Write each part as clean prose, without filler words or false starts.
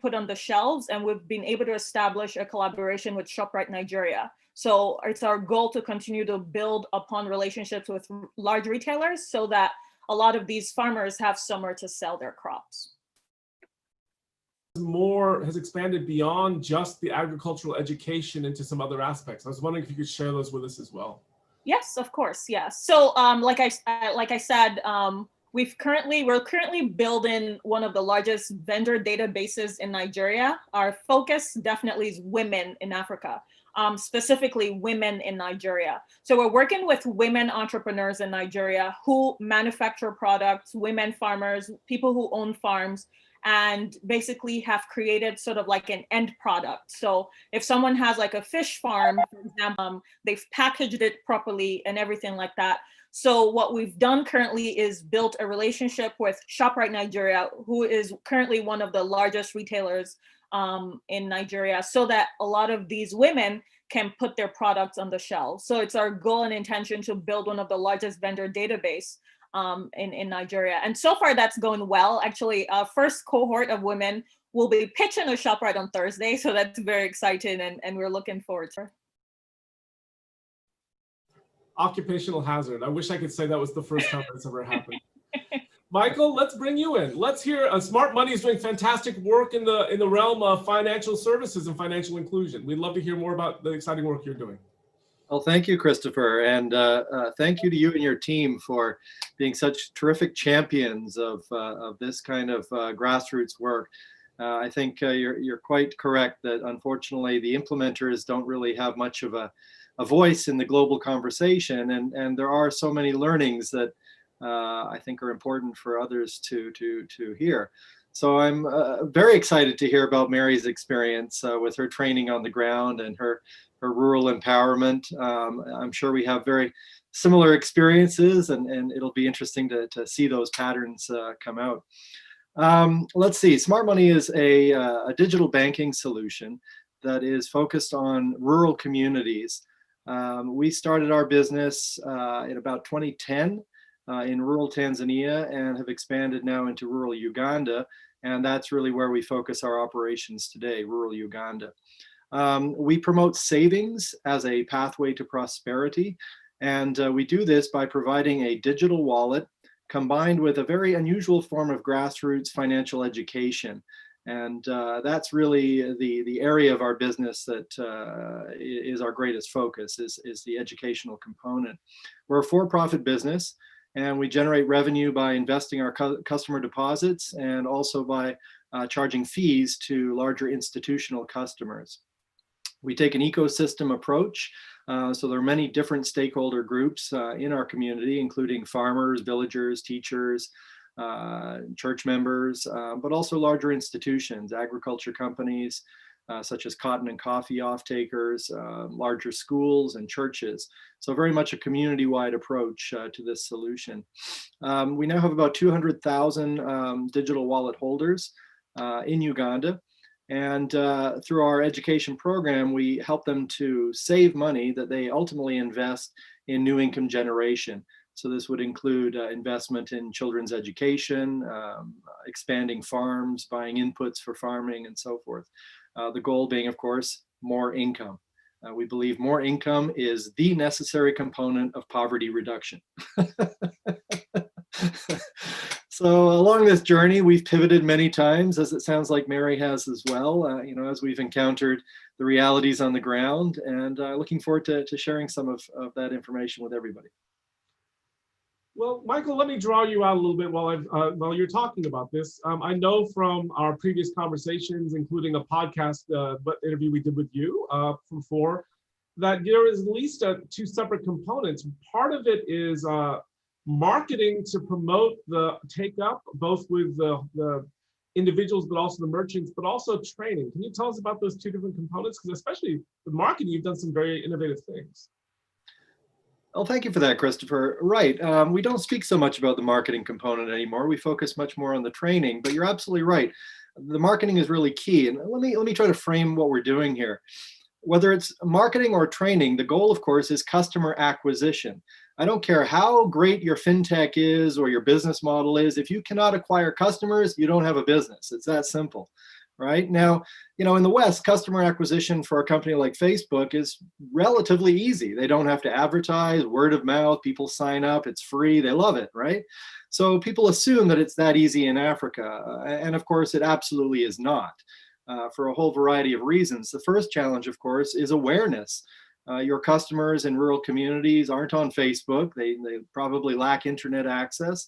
put on the shelves, and we've been able to establish a collaboration with ShopRite Nigeria. So it's our goal to continue to build upon relationships with large retailers so that a lot of these farmers have somewhere to sell their crops. More has expanded beyond just the agricultural education into some other aspects. I was wondering if you could share those with us as well. Yes, of course. Yes. So like I said, we're currently building one of the largest vendor databases in Nigeria. Our focus definitely is women in Africa, specifically women in Nigeria. So we're working with women entrepreneurs in Nigeria who manufacture products, women farmers, people who own farms, and basically have created sort of like an end product. So if someone has like a fish farm, for example, they've packaged it properly and everything like that. So what we've done currently is built a relationship with ShopRite Nigeria, who is currently one of the largest retailers in Nigeria, so that a lot of these women can put their products on the shelves. So it's our goal and intention to build one of the largest vendor database in Nigeria. And so far that's going well. Actually, our first cohort of women will be pitching a ShopRite on Thursday. So that's very exciting, and we're looking forward to it. Occupational hazard. I wish I could say that was the first time that's ever happened. Michael, let's bring you in. Let's hear, Smart Money is doing fantastic work in the realm of financial services and financial inclusion. We'd love to hear more about the exciting work you're doing. Well, thank you, Christopher, and thank you to you and your team for being such terrific champions of this kind of grassroots work. I think you're quite correct that unfortunately the implementers don't really have much of a voice in the global conversation, and there are so many learnings that I think are important for others to hear. So I'm very excited to hear about Mary's experience with her training on the ground and her rural empowerment. I'm sure we have very similar experiences, and it'll be interesting to see those patterns come out. Let's see, Smart Money is a digital banking solution that is focused on rural communities. We started our business in about 2010 in rural Tanzania and have expanded now into rural Uganda. And that's really where we focus our operations today, rural Uganda. We promote savings as a pathway to prosperity. And we do this by providing a digital wallet combined with a very unusual form of grassroots financial education. And that's really the area of our business that is our greatest focus, is the educational component. We're a for-profit business, and we generate revenue by investing our customer deposits and also by charging fees to larger institutional customers. We take an ecosystem approach. So there are many different stakeholder groups in our community, including farmers, villagers, teachers, church members, but also larger institutions, agriculture companies, such as cotton and coffee off-takers, larger schools and churches. So very much a community-wide approach to this solution. We now have about 200,000 digital wallet holders in Uganda. And through our education program, we help them to save money that they ultimately invest in new income generation. So this would include investment in children's education, expanding farms, buying inputs for farming, and so forth. The goal being, of course, more income. We believe more income is the necessary component of poverty reduction. So along this journey, we've pivoted many times, as it sounds like Mary has as well, as we've encountered the realities on the ground, and looking forward to sharing some of that information with everybody. Well, Michael, let me draw you out a little bit while you're talking about this. I know from our previous conversations, including a podcast interview we did with you before, that there is at least two separate components. Part of it is marketing to promote the take-up, both with the individuals, but also the merchants, but also training. Can you tell us about those two different components? Because especially with marketing, you've done some very innovative things. Well, thank you for that, Christopher. Right, we don't speak so much about the marketing component anymore. We focus much more on the training, but you're absolutely right. The marketing is really key. And let me try to frame what we're doing here. Whether it's marketing or training, the goal, of course, is customer acquisition. I don't care how great your fintech is or your business model is. If you cannot acquire customers, you don't have a business. It's that simple. right? Now, in the West, customer acquisition for a company like Facebook is relatively easy. They don't have to advertise, word of mouth, people sign up, it's free, they love it, right? So people assume that it's that easy in Africa. And of course, it absolutely is not, for a whole variety of reasons. The first challenge, of course, is awareness. Your customers in rural communities aren't on Facebook. They probably lack internet access.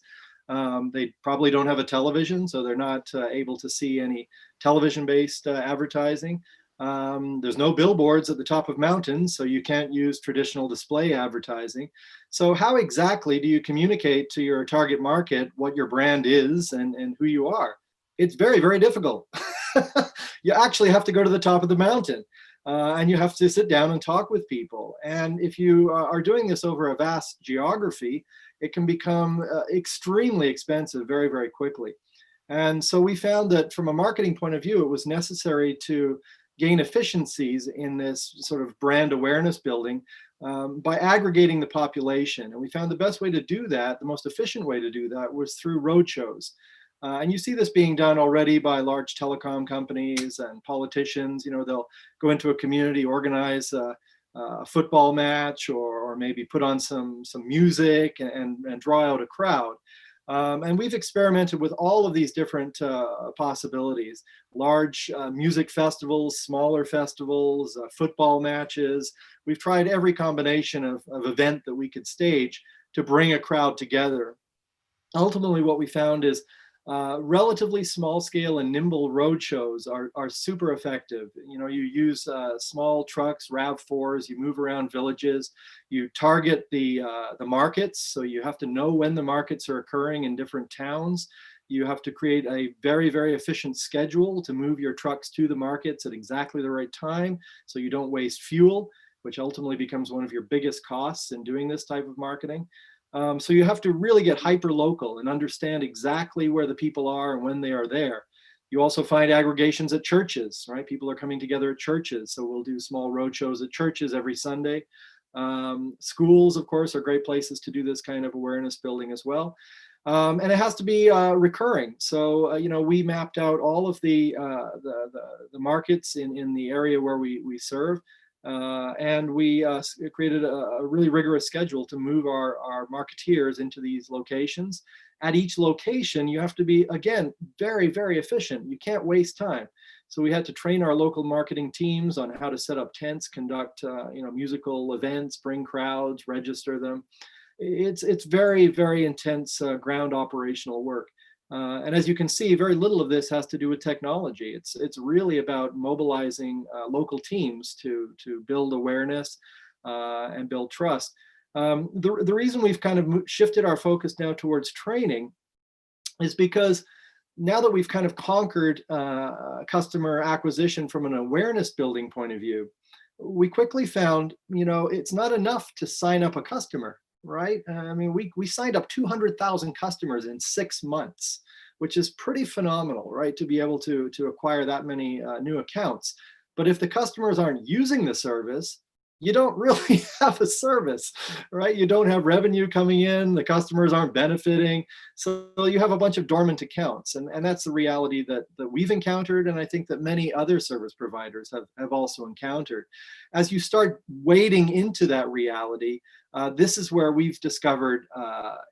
They probably don't have a television, so they're not able to see any television-based advertising. There's no billboards at the top of mountains, so you can't use traditional display advertising. So how exactly do you communicate to your target market what your brand is and who you are? It's very, very difficult. You actually have to go to the top of the mountain. And you have to sit down and talk with people. And if you are doing this over a vast geography, it can become extremely expensive very, very quickly. And so we found that from a marketing point of view, it was necessary to gain efficiencies in this sort of brand awareness building by aggregating the population. And we found the best way to do that, the most efficient way to do that, was through roadshows. And you see this being done already by large telecom companies and politicians. They'll go into a community, organize a football match, or maybe put on some music and draw out a crowd. And we've experimented with all of these different possibilities: large music festivals, smaller festivals, football matches. We've tried every combination of event that we could stage to bring a crowd together. Ultimately, what we found is relatively small scale and nimble road shows are super effective. You use small trucks, RAV4s, you move around villages, you target the markets. So you have to know when the markets are occurring in different towns. You have to create a very, very efficient schedule to move your trucks to the markets at exactly the right time, so you don't waste fuel, which ultimately becomes one of your biggest costs in doing this type of marketing. So you have to really get hyper local and understand exactly where the people are and when they are there. You also find aggregations at churches, right? People are coming together at churches. So we'll do small road shows at churches every Sunday. Schools, of course, are great places to do this kind of awareness building as well. And it has to be recurring. So, we mapped out all of the markets in the area where we serve. And we created a really rigorous schedule to move our marketeers into these locations. At each location, you have to be, again, very, very efficient. You can't waste time. So we had to train our local marketing teams on how to set up tents, conduct musical events, bring crowds, register them. It's very, very intense ground operational work. And as you can see, very little of this has to do with technology. It's really about mobilizing local teams to build awareness and build trust. The reason we've kind of shifted our focus now towards training is because now that we've kind of conquered customer acquisition from an awareness building point of view, we quickly found, it's not enough to sign up a customer. Right? I mean, we signed up 200,000 customers in 6 months, which is pretty phenomenal, right? To be able to acquire that many new accounts. But if the customers aren't using the service, you don't really have a service, right? You don't have revenue coming in, the customers aren't benefiting. So you have a bunch of dormant accounts. And that's the reality that we've encountered. And I think that many other service providers have also encountered. As you start wading into that reality, this is where we've discovered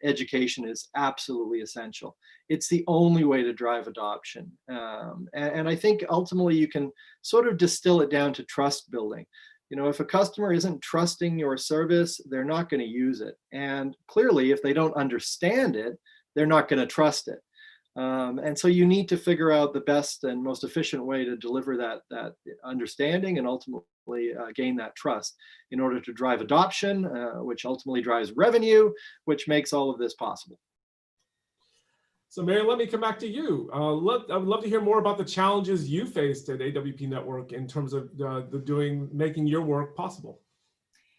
education is absolutely essential. It's the only way to drive adoption. And I think ultimately you can sort of distill it down to trust building. If a customer isn't trusting your service, they're not going to use it. And clearly, if they don't understand it, they're not going to trust it. And so you need to figure out the best and most efficient way to deliver that understanding and ultimately gain that trust in order to drive adoption, which ultimately drives revenue, which makes all of this possible. So Mary, let me come back to you. I would love to hear more about the challenges you faced at AWP Network in terms of making your work possible.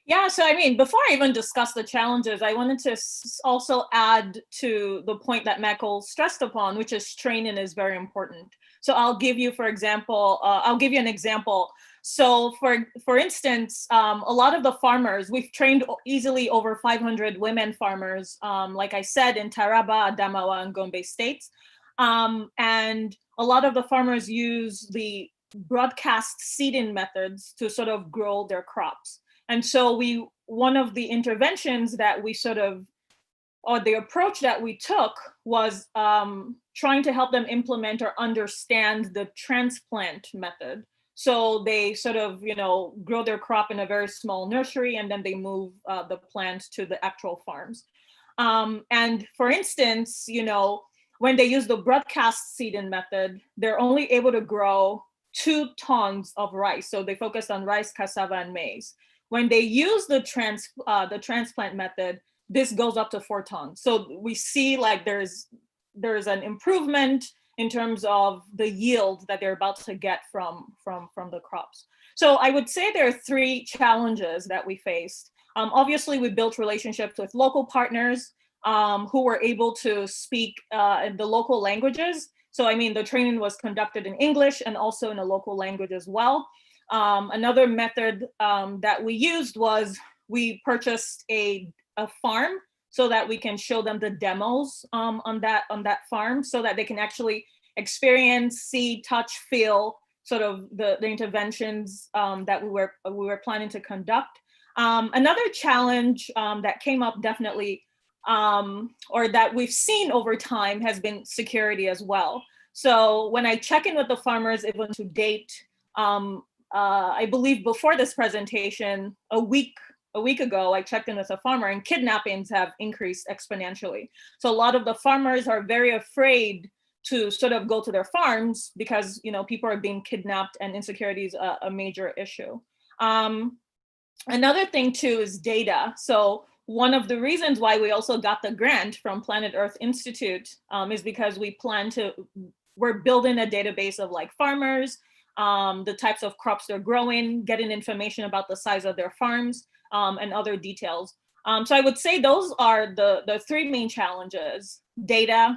Yeah, so I mean, before I even discuss the challenges, I wanted to also add to the point that Michael stressed upon, which is training is very important. So I'll give you an example. So for instance, a lot of the farmers, we've trained easily over 500 women farmers, like I said, in Taraba, Adamawa, and Gombe states. And a lot of the farmers use the broadcast seeding methods to sort of grow their crops. And so one of the interventions that we sort of, or the approach that we took was trying to help them implement or understand the transplant method. So they sort of, grow their crop in a very small nursery, and then they move the plant to the actual farms. And for instance, when they use the broadcast seeding method, they're only able to grow 2 tons of rice. So they focused on rice, cassava, and maize. When they use the transplant method, this goes up to 4 tons. So we see like there's an improvement in terms of the yield that they're about to get from the crops. So I would say there are 3 challenges that we faced. Obviously, we built relationships with local partners who were able to speak in the local languages. So I mean, the training was conducted in English and also in a local language as well. Another method that we used was we purchased a farm so that we can show them the demos on that farm, so that they can actually experience, see, touch, feel sort of the interventions that we were planning to conduct. Another challenge that came up definitely, or that we've seen over time, has been security as well. So when I check in with the farmers, even to date, I believe before this presentation, a week ago, I checked in with a farmer, and kidnappings have increased exponentially. So a lot of the farmers are very afraid to sort of go to their farms because, people are being kidnapped, and insecurity is a major issue. Another thing too is data. So one of the reasons why we also got the grant from Planet Earth Institute is because we're building a database of like farmers, the types of crops they're growing, getting information about the size of their farms, and other details. So I would say those are the 3 main challenges: data,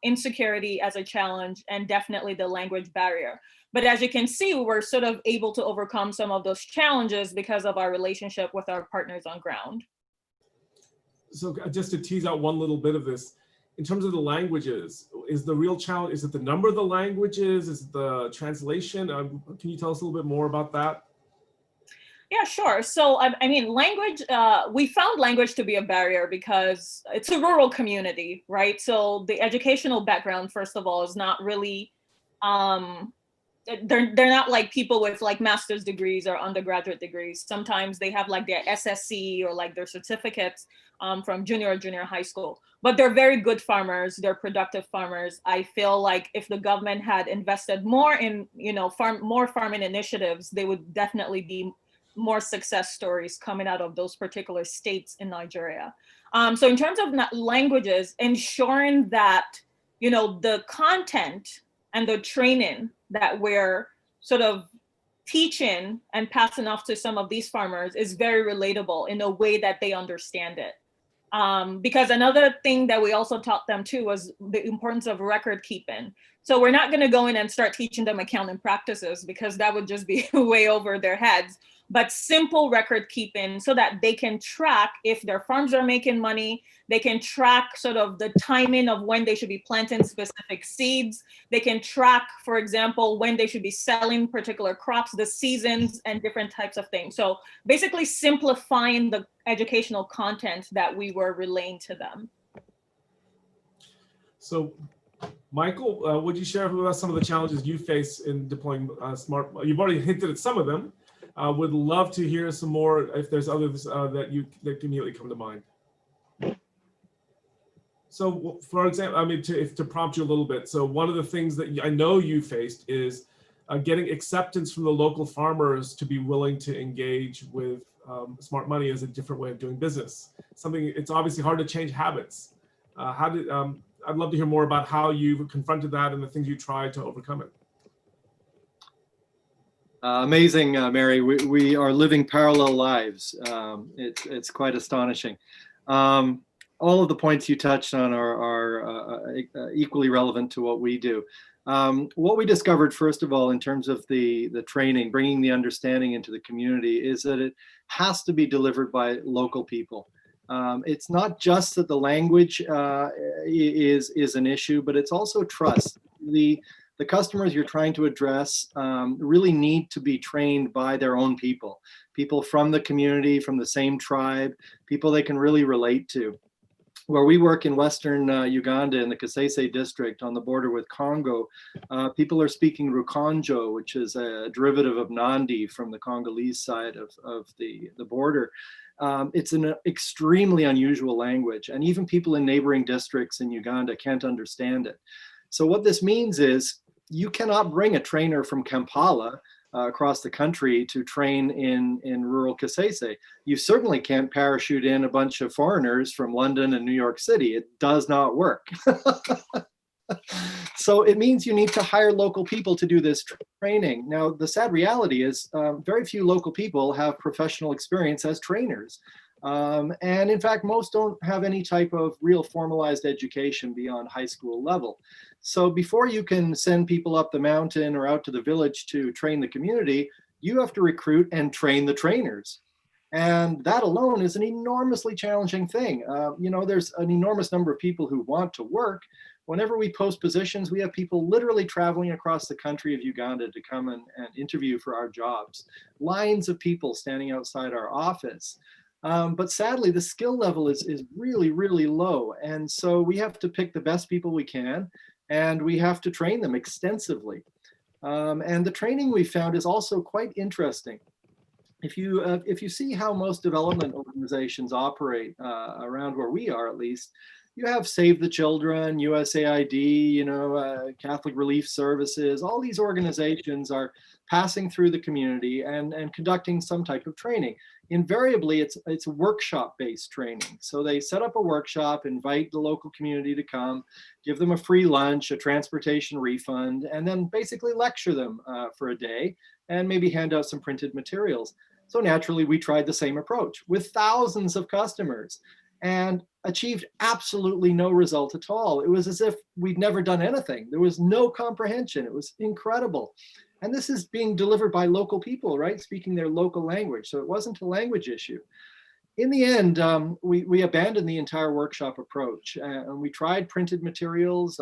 insecurity as a challenge, and definitely the language barrier. But as you can see, we're sort of able to overcome some of those challenges because of our relationship with our partners on ground. So just to tease out one little bit of this, in terms of the languages, is the real challenge, is it the number of the languages? Is it the translation? Can you tell us a little bit more about that? Yeah, sure. So, I mean, language, we found language to be a barrier because it's a rural community, right? So the educational background, first of all, is not really, they're not like people with like master's degrees or undergraduate degrees. Sometimes they have like their SSC or like their certificates from junior or junior high school, but they're very good farmers. They're productive farmers. I feel like if the government had invested more in, more farming initiatives, they would definitely be more success stories coming out of those particular states in Nigeria. So in terms of languages, ensuring that, the content and the training that we're sort of teaching and passing off to some of these farmers is very relatable in a way that they understand it. Because another thing that we also taught them too was the importance of record keeping. So we're not going to go in and start teaching them accounting practices because that would just be way over their heads, but simple record keeping so that they can track if their farms are making money. They can track sort of the timing of when they should be planting specific seeds. They can track, for example, when they should be selling particular crops, the seasons, and different types of things. So basically simplifying the educational content that we were relaying to them. So Michael, would you share with us some of the challenges you face in deploying smart? You've already hinted at some of them. Would love to hear some more if there's others that immediately come to mind. So, for example, I mean, to prompt you a little bit. So, one of the things that I know you faced is getting acceptance from the local farmers to be willing to engage with smart money as a different way of doing business. It's obviously hard to change habits. I'd love to hear more about how you confronted that and the things you tried to overcome it. Amazing, Mary. We are living parallel lives. It's quite astonishing. All of the points you touched on are equally relevant to what we do. What we discovered, first of all, in terms of the training, bringing the understanding into the community, is that it has to be delivered by local people. It's not just that the language is an issue, but it's also trust. The customers you're trying to address really need to be trained by their own people from the community, from the same tribe, people they can really relate to. Where we work in Western Uganda in the Kasese district on the border with Congo, people are speaking Rukonjo, which is a derivative of Nandi from the Congolese side of the border. It's an extremely unusual language, and even people in neighboring districts in Uganda can't understand it. So what this means is you cannot bring a trainer from Kampala across the country to train in rural Kasese. You certainly can't parachute in a bunch of foreigners from London and New York City. It does not work. So it means you need to hire local people to do this training. Now, the sad reality is very few local people have professional experience as trainers. And in fact, most don't have any type of real formalized education beyond high school level. So before you can send people up the mountain or out to the village to train the community, you have to recruit and train the trainers. And that alone is an enormously challenging thing. There's an enormous number of people who want to work. Whenever we post positions, we have people literally traveling across the country of Uganda to come and interview for our jobs. Lines of people standing outside our office. But sadly, the skill level is really, really low. And so we have to pick the best people we can, and we have to train them extensively. And the training we found is also quite interesting. If you see how most development organizations operate around where we are, at least, you have Save the Children, USAID, Catholic Relief Services. All these organizations are passing through the community and conducting some type of training. Invariably, it's workshop-based training. So they set up a workshop, invite the local community to come, give them a free lunch, a transportation refund, and then basically lecture them for a day and maybe hand out some printed materials. So naturally, we tried the same approach with thousands of customers and achieved absolutely no result at all. It was as if we'd never done anything. There was no comprehension. It was incredible. And this is being delivered by local people, right? Speaking their local language. So it wasn't a language issue. In the end, we abandoned the entire workshop approach, and we tried printed materials,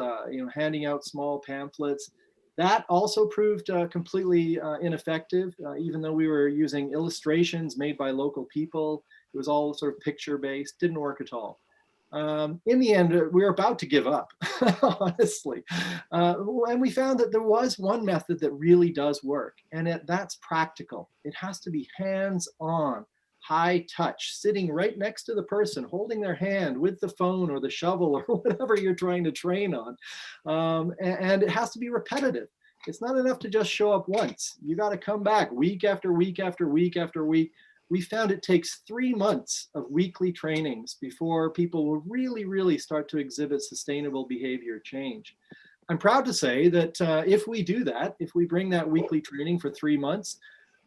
handing out small pamphlets. That also proved completely ineffective, even though we were using illustrations made by local people. It was all sort of picture-based, didn't work at all. In the end, we were about to give up, honestly. And we found that there was one method that really does work, and that's practical. It has to be hands-on, high touch, sitting right next to the person, holding their hand with the phone or the shovel or whatever you're trying to train on. And it has to be repetitive. It's not enough to just show up once. You got to come back week after week after week after week. We found it takes 3 months of weekly trainings before people will really, really start to exhibit sustainable behavior change. I'm proud to say that if we do that, if we bring that weekly training for 3 months,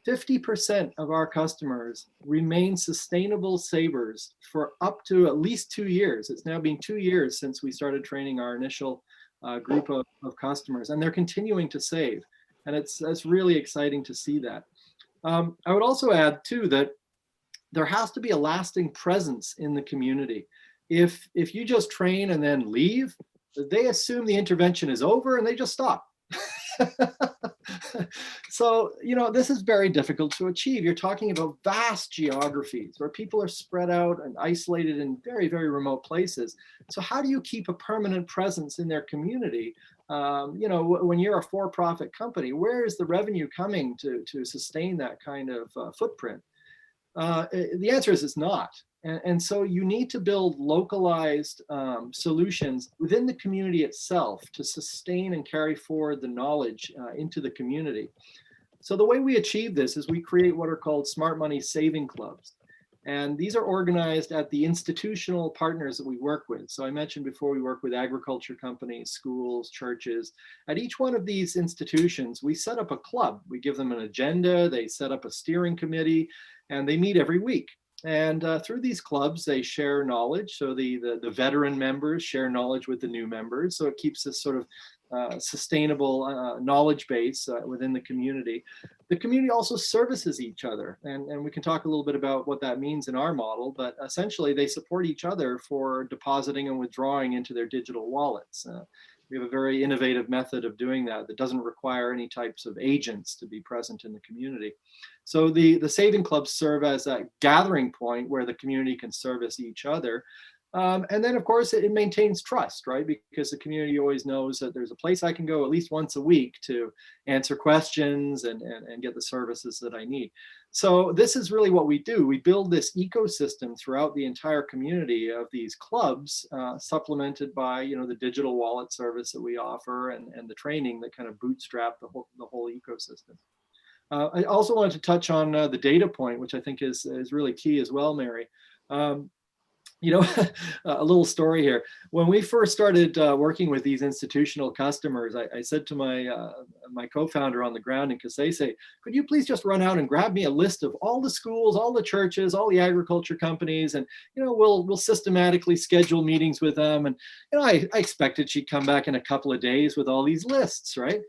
50% of our customers remain sustainable savers for up to at least 2 years. It's now been 2 years since we started training our initial group of customers, and they're continuing to save. And it's really exciting to see that. I would also add too that there has to be a lasting presence in the community. If you just train and then leave, they assume the intervention is over and they just stop. So, this is very difficult to achieve. You're talking about vast geographies where people are spread out and isolated in very, very remote places. So how do you keep a permanent presence in their community? When you're a for-profit company, where is the revenue coming to sustain that kind of footprint? The answer is it's not. And so you need to build localized solutions within the community itself to sustain and carry forward the knowledge into the community. So the way we achieve this is we create what are called smart money saving clubs. And these are organized at the institutional partners that we work with. So I mentioned before, we work with agriculture companies, schools, churches. At each one of these institutions, we set up a club. We give them an agenda, they set up a steering committee, and they meet every week. And through these clubs, they share knowledge. So the veteran members share knowledge with the new members. So it keeps this sort of sustainable knowledge base within the community. The community also services each other, and we can talk a little bit about what that means in our model, but essentially they support each other for depositing and withdrawing into their digital wallets. We have a very innovative method of doing that that doesn't require any types of agents to be present in the community. So the saving clubs serve as a gathering point where the community can service each other. And then, of course, it maintains trust, right? Because the community always knows that there's a place I can go at least once a week to answer questions and get the services that I need. So this is really what we do. We build this ecosystem throughout the entire community of these clubs, supplemented by, the digital wallet service that we offer and the training that kind of bootstrap the whole ecosystem. I also wanted to touch on the data point, which I think is really key as well, Mary. A little story here. When we first started working with these institutional customers, I said to my co-founder on the ground in Kasese, could you please just run out and grab me a list of all the schools, all the churches, all the agriculture companies, and we'll systematically schedule meetings with them. And I expected she'd come back in a couple of days with all these lists, right?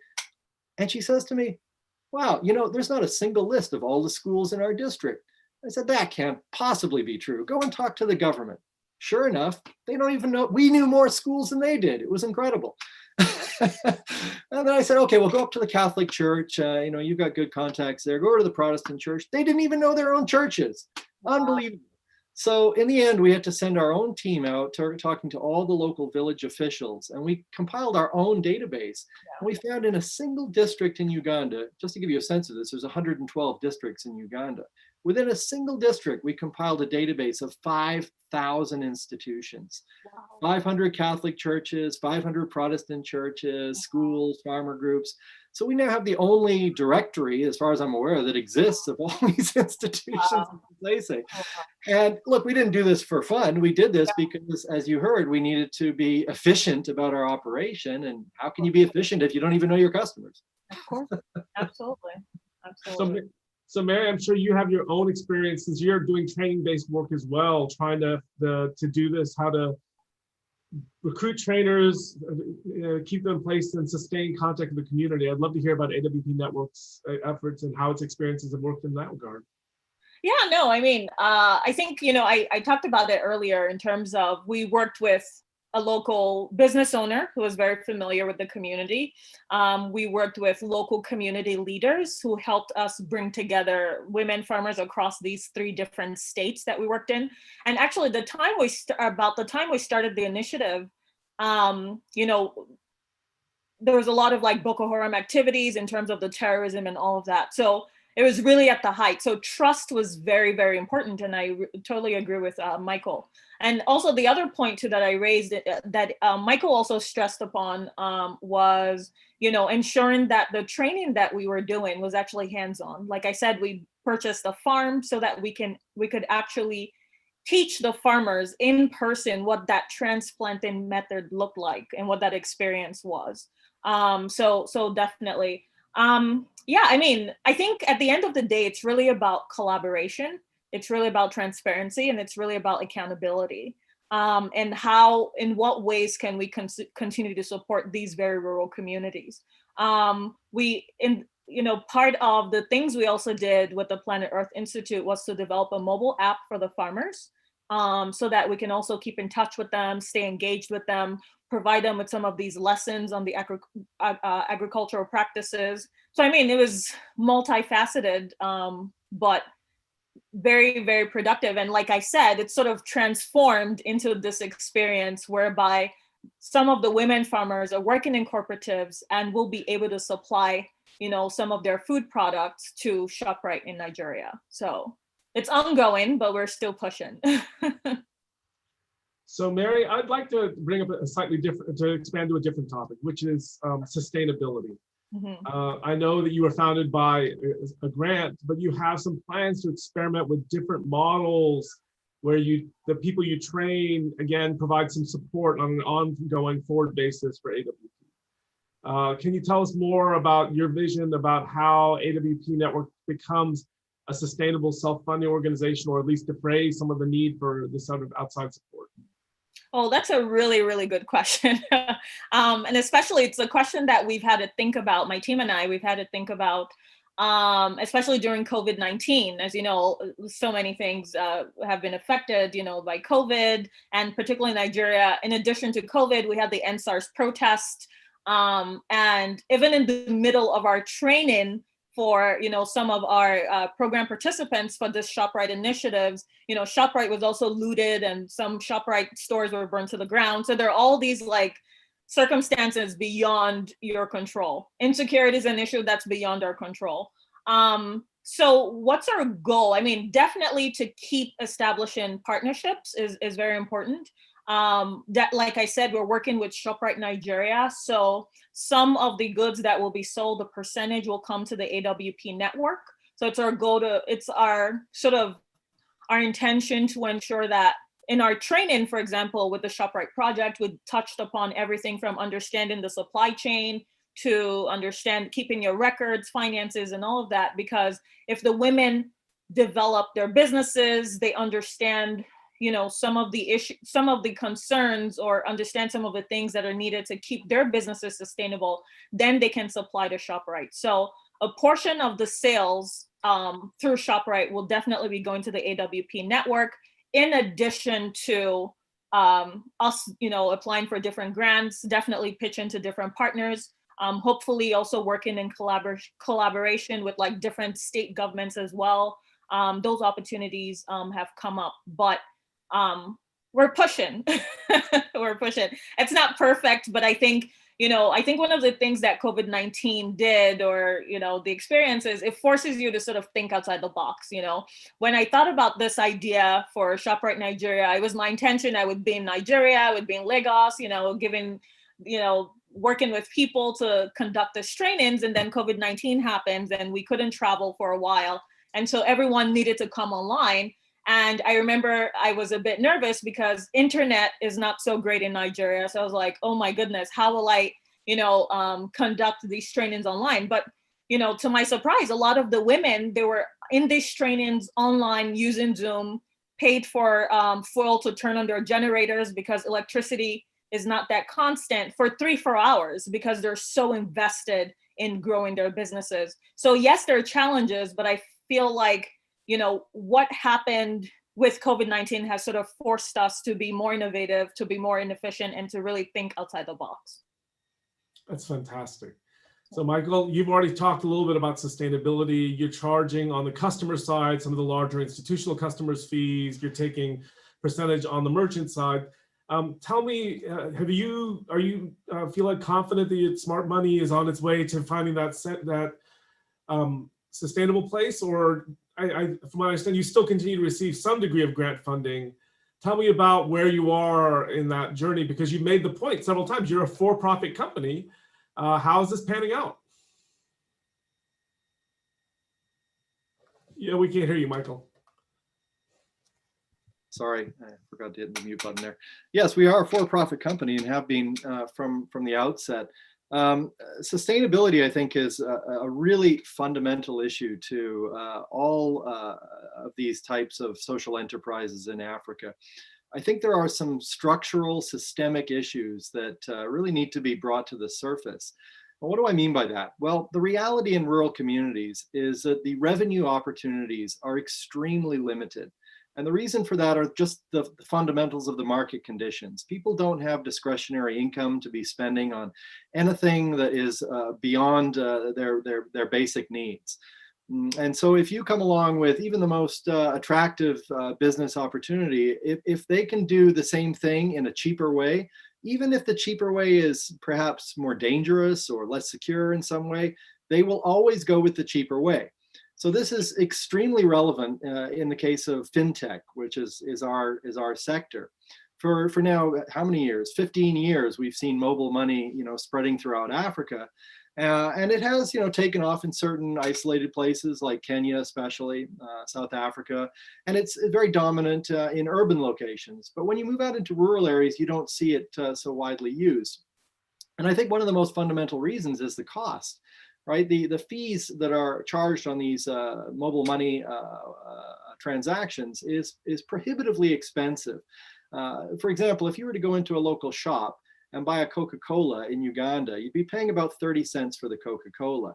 And she says to me, wow, there's not a single list of all the schools in our district. I said, that can't possibly be true. Go and talk to the government. Sure enough, they don't even know. We knew more schools than they did. It was incredible. And then I said, okay, we'll go up to the Catholic Church. You've got good contacts there. Go to the Protestant church. They didn't even know their own churches. Wow. Unbelievable. So in the end, we had to send our own team out talking to all the local village officials, and we compiled our own database. Yeah. And we found in a single district in Uganda, just to give you a sense of this, there's 112 districts in Uganda. Within a single district, we compiled a database of 5,000 institutions, wow. 500 Catholic churches, 500 Protestant churches, schools, farmer groups. So we now have the only directory, as far as I'm aware, that exists of all these institutions. Wow. They say. And look, we didn't do this for fun. We did this because, as you heard, we needed to be efficient about our operation. And how can you be efficient if you don't even know your customers? Of course, absolutely, absolutely. So Mary, I'm sure you have your own experiences. You're doing training-based work as well, trying to do this, how to recruit trainers, keep them in place and sustain contact with the community. I'd love to hear about AWP Network's efforts and how its experiences have worked in that regard. Yeah, no, I mean, I think, I talked about it earlier in terms of we worked with a local business owner who was very familiar with the community. We worked with local community leaders who helped us bring together women farmers across these 3 different states that we worked in. And actually, about the time we started the initiative, there was a lot of Boko Haram activities in terms of the terrorism and all of that. So it was really at the height. So trust was very, very important. And I totally agree with Michael. And also the other point too that I raised that Michael also stressed upon was, ensuring that the training that we were doing was actually hands-on. Like I said, we purchased a farm so that we could actually teach the farmers in person what that transplanting method looked like and what that experience was. So definitely. I mean, I think at the end of the day, it's really about collaboration. It's really about transparency, and it's really about accountability. And in what ways can we continue to support these very rural communities? Part of the things we also did with the Planet Earth Institute was to develop a mobile app for the farmers, so that we can also keep in touch with them, stay engaged with them, provide them with some of these lessons on the agricultural practices. So, I mean, it was multifaceted, but very, very productive. And like I said, it's sort of transformed into this experience whereby some of the women farmers are working in cooperatives and will be able to supply, some of their food products to ShopRite in Nigeria. So it's ongoing, but we're still pushing. So Mary, I'd like to bring up to expand to a different topic, which is sustainability. Mm-hmm. I know that you were founded by a grant, but you have some plans to experiment with different models where the people you train, again, provide some support on an ongoing forward basis for AWP. Can you tell us more about your vision about how AWP Network becomes a sustainable self-funding organization, or at least defray some of the need for this sort of outside support? Oh, that's a really, really good question. And especially it's a question that we've had to think about, my team and I, we've had to think about, especially during COVID-19. As you know, so many things have been affected, by COVID, and particularly in Nigeria. In addition to COVID, we had the NSARS protest. And even in the middle of our training for some of our program participants for this ShopRite initiatives, ShopRite was also looted and some ShopRite stores were burned to the ground. So there are all these like circumstances beyond your control. Insecurity is an issue that's beyond our control. So what's our goal? I mean, definitely to keep establishing partnerships is very important. That, like I said, we're working with ShopRite Nigeria. So some of the goods that will be sold, the percentage will come to the AWP network. So it's our sort of our intention to ensure that in our training, for example, with the ShopRite project, we touched upon everything from understanding the supply chain to understand keeping your records, finances, and all of that. Because if the women develop their businesses, they understand some of the issues, some of the concerns, or understand some of the things that are needed to keep their businesses sustainable, then they can supply to ShopRite. So a portion of the sales through ShopRite will definitely be going to the AWP network, in addition to us, applying for different grants, definitely pitching to different partners, hopefully also working in collaboration with like different state governments as well. Those opportunities have come up, but we're pushing. We're pushing. It's not perfect, but I think one of the things that COVID-19 did, or the experiences, it forces you to sort of think outside the box. When I thought about this idea for ShopRite Nigeria, it was my intention I would be in Nigeria, I would be in Lagos, giving, working with people to conduct these trainings, and then COVID-19 happens and we couldn't travel for a while, and so everyone needed to come online. And I remember I was a bit nervous because internet is not so great in Nigeria. So I was like, oh my goodness, how will I, conduct these trainings online? But, to my surprise, a lot of the women, they were in these trainings online using Zoom, paid for fuel to turn on their generators because electricity is not that constant, for 3-4 hours, because they're so invested in growing their businesses. So yes, there are challenges, but I feel like what happened with COVID-19 has sort of forced us to be more innovative, to be more inefficient, and to really think outside the box. That's fantastic. So Michael, you've already talked a little bit about sustainability. You're charging on the customer side, some of the larger institutional customers' fees. You're taking percentage on the merchant side. Tell me, are you feel like confident that smart money is on its way to finding that sustainable place? Or from what I understand, you still continue to receive some degree of grant funding. Tell me about where you are in that journey, because you made the point several times, you're a for-profit company. How is this panning out? Yeah, we can't hear you, Michael. Sorry, I forgot to hit the mute button there. Yes, we are a for-profit company and have been from the outset. Sustainability, I think, is a really fundamental issue to all of these types of social enterprises in Africa. I think there are some structural, systemic issues that really need to be brought to the surface. Well, what do I mean by that? Well, the reality in rural communities is that the revenue opportunities are extremely limited. And the reason for that are just the fundamentals of the market conditions. People don't have discretionary income to be spending on anything that is beyond their basic needs. And so if you come along with even the most attractive business opportunity, if they can do the same thing in a cheaper way, even if the cheaper way is perhaps more dangerous or less secure in some way, they will always go with the cheaper way. So this is extremely relevant in the case of fintech, which is our sector. For now, how many years? 15 years, we've seen mobile money, spreading throughout Africa, and it has, taken off in certain isolated places like Kenya, especially South Africa, and it's very dominant in urban locations. But when you move out into rural areas, you don't see it so widely used. And I think one of the most fundamental reasons is the cost. Right, the fees that are charged on these mobile money transactions is prohibitively expensive. For example, if you were to go into a local shop and buy a Coca-Cola in Uganda, you'd be paying about 30 cents for the Coca-Cola.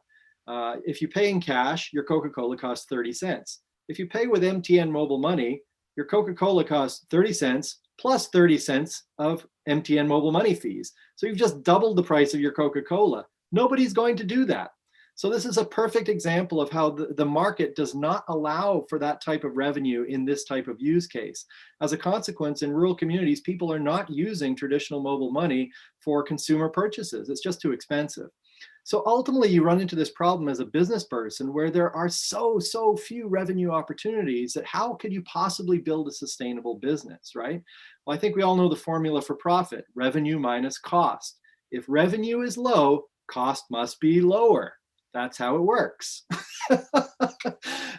If you pay in cash, your Coca-Cola costs 30 cents. If you pay with MTN mobile money, your Coca-Cola costs 30 cents plus 30 cents of MTN mobile money fees. So you've just doubled the price of your Coca-Cola. Nobody's going to do that. So this is a perfect example of how the market does not allow for that type of revenue in this type of use case. As a consequence, in rural communities, people are not using traditional mobile money for consumer purchases. It's just too expensive. So ultimately, you run into this problem as a business person where there are so few revenue opportunities that how could you possibly build a sustainable business, right? Well, I think we all know the formula for profit, revenue minus cost. If revenue is low, cost must be lower. That's how it works.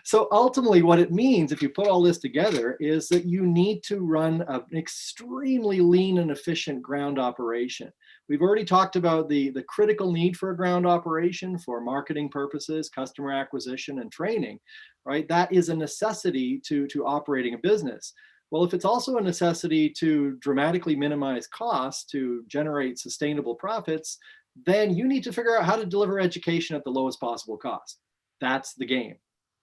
So ultimately what it means, if you put all this together, is that you need to run an extremely lean and efficient ground operation. We've already talked about the critical need for a ground operation for marketing purposes, customer acquisition, and training, right? That is a necessity to operating a business. Well, if it's also a necessity to dramatically minimize costs to generate sustainable profits, then you need to figure out how to deliver education at the lowest possible cost. That's the game.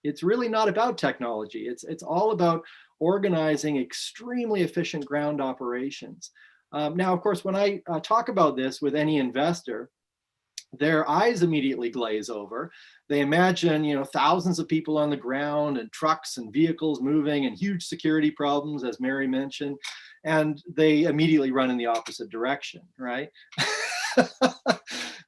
It's really not about technology. It's all about organizing extremely efficient ground operations. Now, of course, when I talk about this with any investor, their eyes immediately glaze over. They imagine, thousands of people on the ground and trucks and vehicles moving and huge security problems, as Mary mentioned, and they immediately run in the opposite direction, right?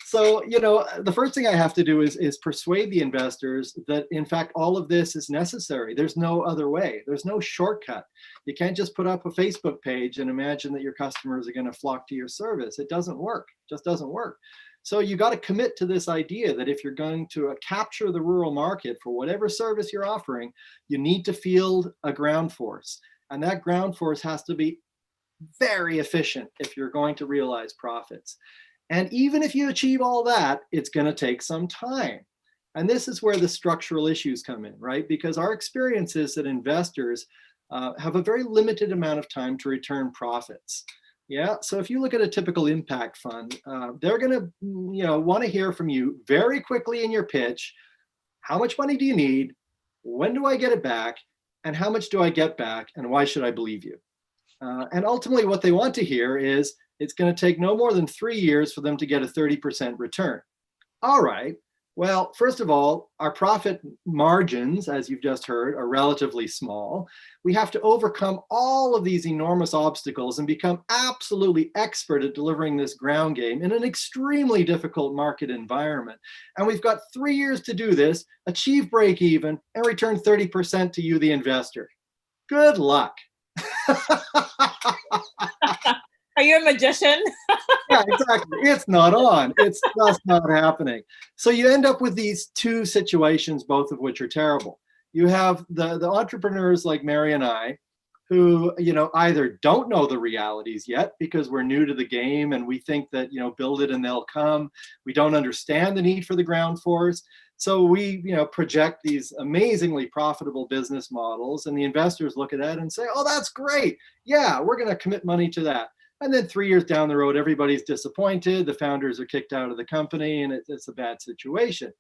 So, the first thing I have to do is persuade the investors that, in fact, all of this is necessary. There's no other way. There's no shortcut. You can't just put up a Facebook page and imagine that your customers are going to flock to your service. It doesn't work. It just doesn't work. So you got to commit to this idea that if you're going to capture the rural market for whatever service you're offering, you need to field a ground force. And that ground force has to be very efficient if you're going to realize profits. And even if you achieve all that, it's going to take some time. And this is where the structural issues come in, right? Because our experience is that investors have a very limited amount of time to return profits. Yeah, so if you look at a typical impact fund, they're going to want to hear from you very quickly in your pitch. How much money do you need? When do I get it back? And how much do I get back? And why should I believe you? And ultimately what they want to hear is, it's going to take no more than 3 years for them to get a 30% return. All right. Well, first of all, our profit margins, as you've just heard, are relatively small. We have to overcome all of these enormous obstacles and become absolutely expert at delivering this ground game in an extremely difficult market environment. And we've got 3 years to do this, achieve break even, and return 30% to you, the investor. Good luck. Are you a magician? Yeah, exactly. It's not on. It's just not happening. So you end up with these two situations, both of which are terrible. You have the entrepreneurs like Mary and I, who either don't know the realities yet because we're new to the game and we think that build it and they'll come. We don't understand the need for the ground force. So we project these amazingly profitable business models, and the investors look at that and say, oh, that's great. Yeah, we're going to commit money to that. And then 3 years down the road, everybody's disappointed. The founders are kicked out of the company, and it's a bad situation.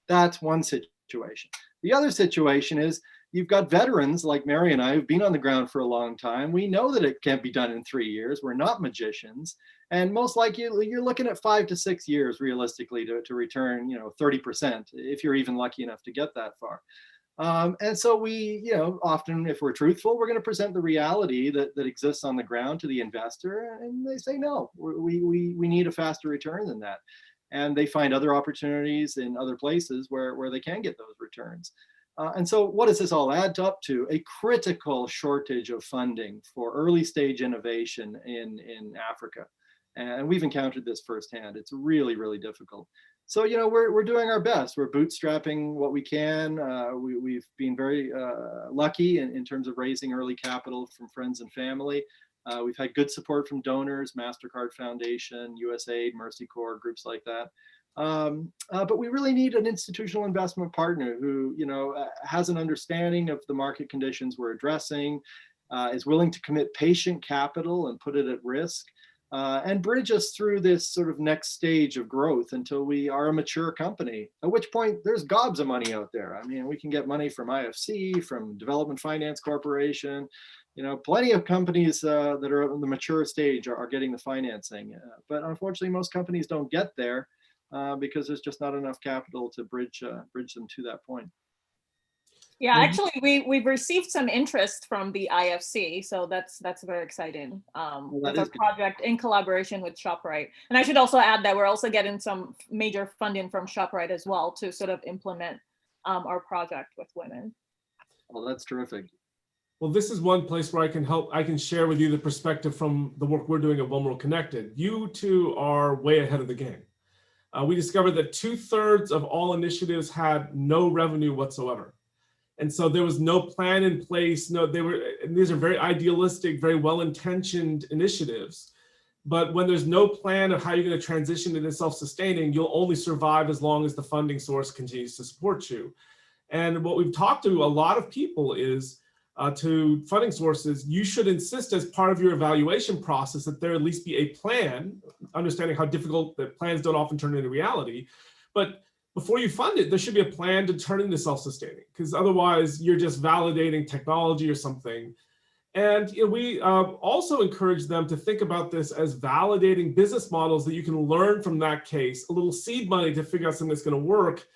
That's one situation. The other situation is you've got veterans like Mary and I who've been on the ground for a long time. We know that it can't be done in 3 years. We're not magicians. And most likely you're looking at 5 to 6 years realistically to return 30%, if you're even lucky enough to get that far. And so we, often, if we're truthful, we're going to present the reality that exists on the ground to the investor, and they say, no, we need a faster return than that. And they find other opportunities in other places where they can get those returns. And so what does this all add up to? A critical shortage of funding for early stage innovation in Africa. And we've encountered this firsthand. It's really, really difficult. So, we're doing our best. We're bootstrapping what we can. We've been very lucky in terms of raising early capital from friends and family. We've had good support from donors, MasterCard Foundation, USAID, Mercy Corps, groups like that. But we really need an institutional investment partner who, has an understanding of the market conditions we're addressing is willing to commit patient capital and put it at risk, and bridge us through this sort of next stage of growth until we are a mature company, at which point there's gobs of money out there. I mean, we can get money from IFC, from Development Finance Corporation, plenty of companies that are in the mature stage are getting the financing. But unfortunately, most companies don't get there because there's just not enough capital to bridge them to that point. Yeah, actually, we've received some interest from the IFC, so that's very exciting. That's a project in collaboration with ShopRite. And I should also add that we're also getting some major funding from ShopRite as well to sort of implement our project with women. Well, that's terrific. Well, this is one place where I can share with you the perspective from the work we're doing at Vulnerable Connected. You two are way ahead of the game. We discovered that 2/3 of all initiatives had no revenue whatsoever. And so there was no plan in place. And these are very idealistic, very well-intentioned initiatives. But when there's no plan of how you're going to transition into self-sustaining, you'll only survive as long as the funding source continues to support you. And what we've talked to a lot of people is to funding sources, you should insist as part of your evaluation process that there at least be a plan, understanding how difficult that plans don't often turn into reality. But before you fund it, there should be a plan to turn into self-sustaining, because otherwise you're just validating technology or something. And we also encourage them to think about this as validating business models that you can learn from that case, a little seed money to figure out something that's going to work,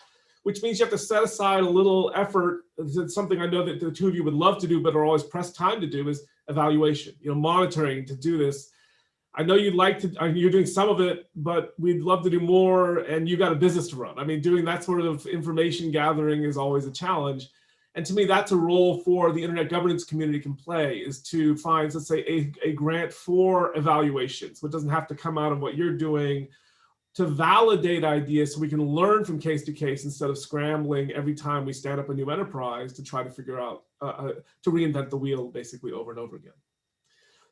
which means you have to set aside a little effort. It's something I know that the two of you would love to do, but are always pressed time to do, is evaluation, monitoring to do this. I know you'd like to, you're doing some of it, but we'd love to do more, and you got a business to run. I mean, doing that sort of information gathering is always a challenge. And to me, that's a role for the internet governance community can play, is to find, let's say, a grant for evaluation. So it doesn't have to come out of what you're doing, to validate ideas so we can learn from case to case instead of scrambling every time we stand up a new enterprise to try to figure out, to reinvent the wheel basically over and over again.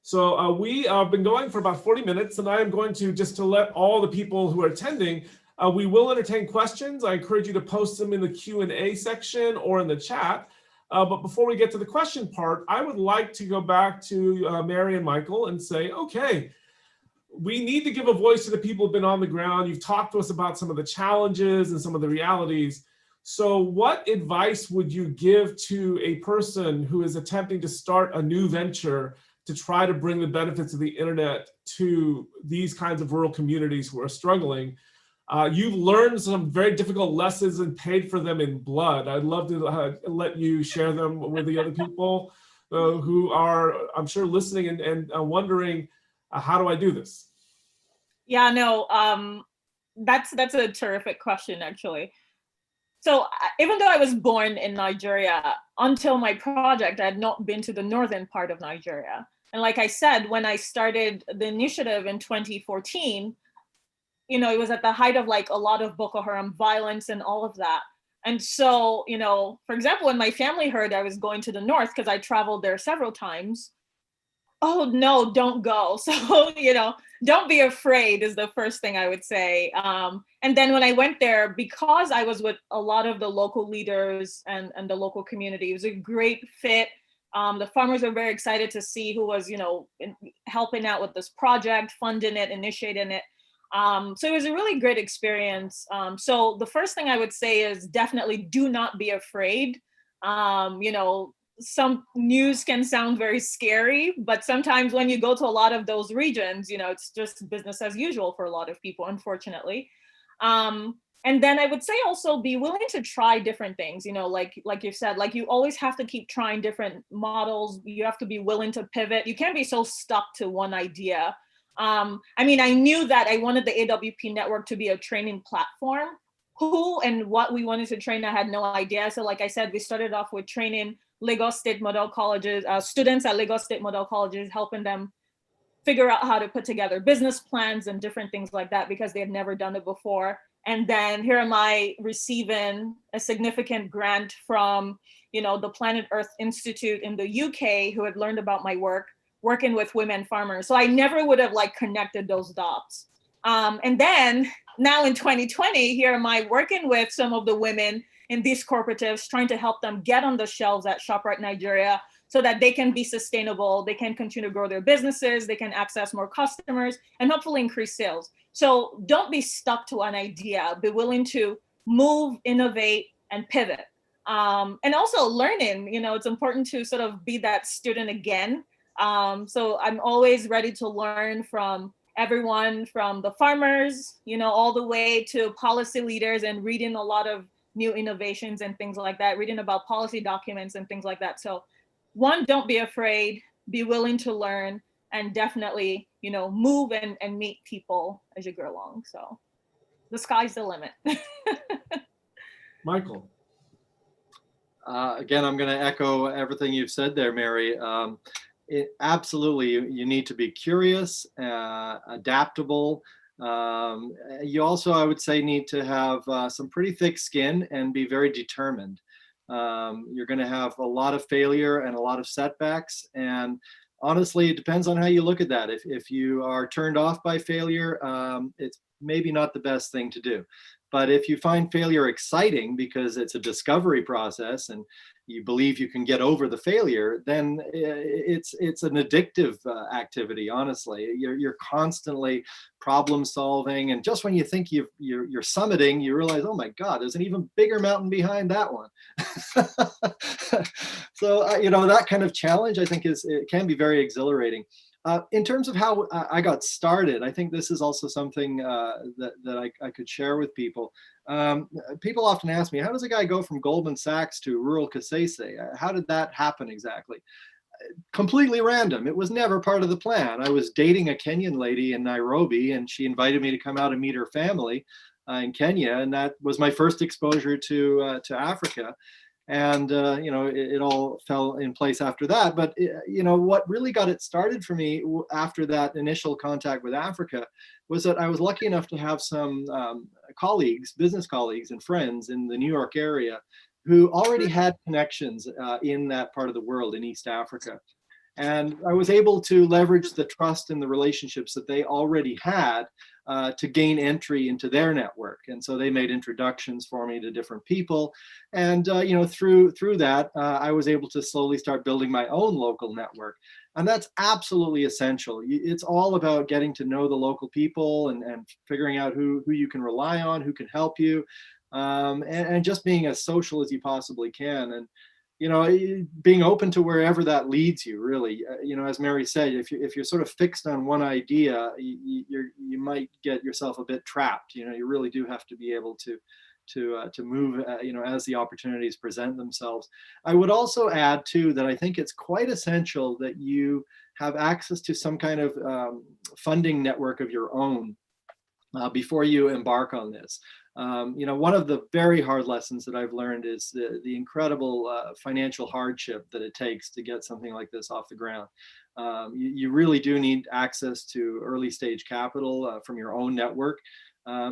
So we have been going for about 40 minutes, and I am going to, just to let all the people who are attending, we will entertain questions. I encourage you to post them in the Q&A section or in the chat. But before we get to the question part, I would like to go back to Mary and Michael and say, okay, we need to give a voice to the people who've been on the ground. You've talked to us about some of the challenges and some of the realities. So what advice would you give to a person who is attempting to start a new venture to try to bring the benefits of the internet to these kinds of rural communities who are struggling? You've learned some very difficult lessons and paid for them in blood. I'd love to let you share them with the other people who are, I'm sure, listening and wondering, how do I do this? Yeah, no, that's a terrific question, actually. So even though I was born in Nigeria, until my project, I had not been to the northern part of Nigeria. And like I said, when I started the initiative in 2014, it was at the height of like a lot of Boko Haram violence and all of that. And so, for example, when my family heard I was going to the north, because I traveled there several times, oh no, don't go. So, don't be afraid is the first thing I would say. And then when I went there, because I was with a lot of the local leaders and the local community, it was a great fit. The farmers were very excited to see who was, helping out with this project, funding it, initiating it. So it was a really great experience. So the first thing I would say is definitely do not be afraid. Some news can sound very scary, but sometimes when you go to a lot of those regions, it's just business as usual for a lot of people, unfortunately. And then I would say also be willing to try different things, like you said, like you always have to keep trying different models. You have to be willing to pivot. You can't be so stuck to one idea. I knew that I wanted the AWP network to be a training platform. Who and what we wanted to train, I had no idea. So like I said, we started off with training Lagos State Model Colleges, students at Lagos State Model Colleges, helping them figure out how to put together business plans and different things like that, because they had never done it before. And then here am I receiving a significant grant from, the Planet Earth Institute in the UK, who had learned about my work, working with women farmers. So I never would have connected those dots. And then now in 2020, here am I working with some of the women in these cooperatives, trying to help them get on the shelves at ShopRite Nigeria, so that they can be sustainable, they can continue to grow their businesses, they can access more customers, and hopefully increase sales. So don't be stuck to an idea, be willing to move, innovate, and pivot. And also learning, it's important to sort of be that student again. So I'm always ready to learn from everyone, from the farmers, all the way to policy leaders, and reading a lot of new innovations and things like that, reading about policy documents and things like that. So one, don't be afraid, be willing to learn, and definitely, move and meet people as you go along. So the sky's the limit. Michael. Again, I'm going to echo everything you've said there, Mary. Absolutely, you need to be curious, adaptable. You also, I would say, need to have some pretty thick skin and be very determined. You're going to have a lot of failure and a lot of setbacks. And honestly, it depends on how you look at that. If you are turned off by failure, it's maybe not the best thing to do. But if you find failure exciting because it's a discovery process and you believe you can get over the failure, then it's an addictive activity. Honestly, you're constantly problem solving, and just when you think you're summiting, you realize, oh my God, there's an even bigger mountain behind that one. So that kind of challenge, I think, it can be very exhilarating. In terms of how I got started, I think this is also something that I could share with people. People often ask me, how does a guy go from Goldman Sachs to rural Kasese? How did that happen exactly? Completely random. It was never part of the plan. I was dating a Kenyan lady in Nairobi, and she invited me to come out and meet her family in Kenya, and that was my first exposure to Africa. And it all fell in place after that. But what really got it started for me after that initial contact with Africa was that I was lucky enough to have some business colleagues and friends in the New York area who already had connections in that part of the world, in East Africa. And I was able to leverage the trust and the relationships that they already had to gain entry into their network. And so they made introductions for me to different people. And through that, I was able to slowly start building my own local network. And that's absolutely essential. It's all about getting to know the local people and figuring out who you can rely on, who can help you, and just being as social as you possibly can. And being open to wherever that leads you, really. As Mary said, if you're sort of fixed on one idea, you might get yourself a bit trapped. You really do have to be able to move, as the opportunities present themselves. I would also add too that I think it's quite essential that you have access to some kind of funding network of your own before you embark on this. One of the very hard lessons that I've learned is the incredible financial hardship that it takes to get something like this off the ground. You really do need access to early stage capital from your own network.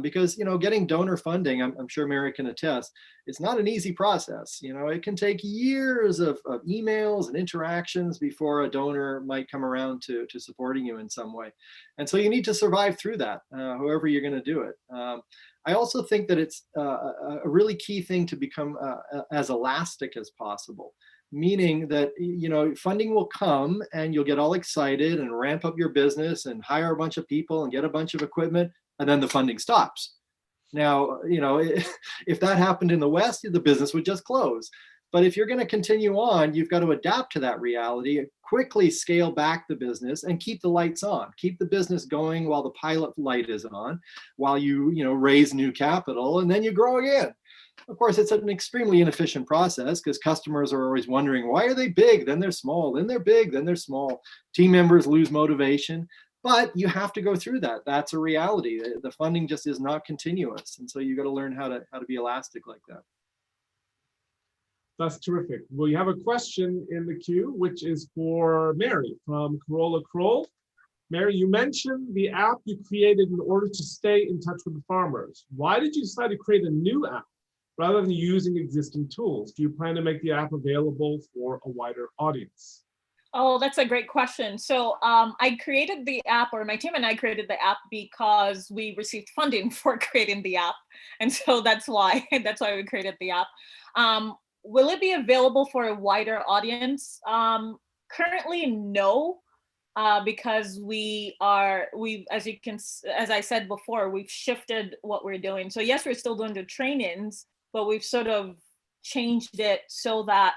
Because getting donor funding, I'm sure Mary can attest, it's not an easy process. It can take years of emails and interactions before a donor might come around to supporting you in some way. And so you need to survive through that, however you're going to do it. I also think that it's a really key thing to become as elastic as possible. Meaning that, funding will come and you'll get all excited and ramp up your business and hire a bunch of people and get a bunch of equipment, and then the funding stops. Now, if that happened in the West, the business would just close. But if you're going to continue on, you've got to adapt to that reality, quickly scale back the business and keep the lights on. Keep the business going while the pilot light is on, while you raise new capital, and then you grow again. Of course, it's an extremely inefficient process because customers are always wondering, why are they big? Then they're small, then they're big, then they're small. Team members lose motivation. But you have to go through that. That's a reality. The funding just is not continuous. And so you got to learn how to be elastic like that. That's terrific. Well, you have a question in the queue, which is for Mary from Corolla Kroll. Mary, you mentioned the app you created in order to stay in touch with the farmers. Why did you decide to create a new app rather than using existing tools? Do you plan to make the app available for a wider audience? Oh, that's a great question. So I created the app, or my team and I created the app because we received funding for creating the app. And so that's why we created the app. will it be available for a wider audience? Currently, no. Because as I said before, we've shifted what we're doing. So yes, we're still doing the trainings, but we've sort of changed it so that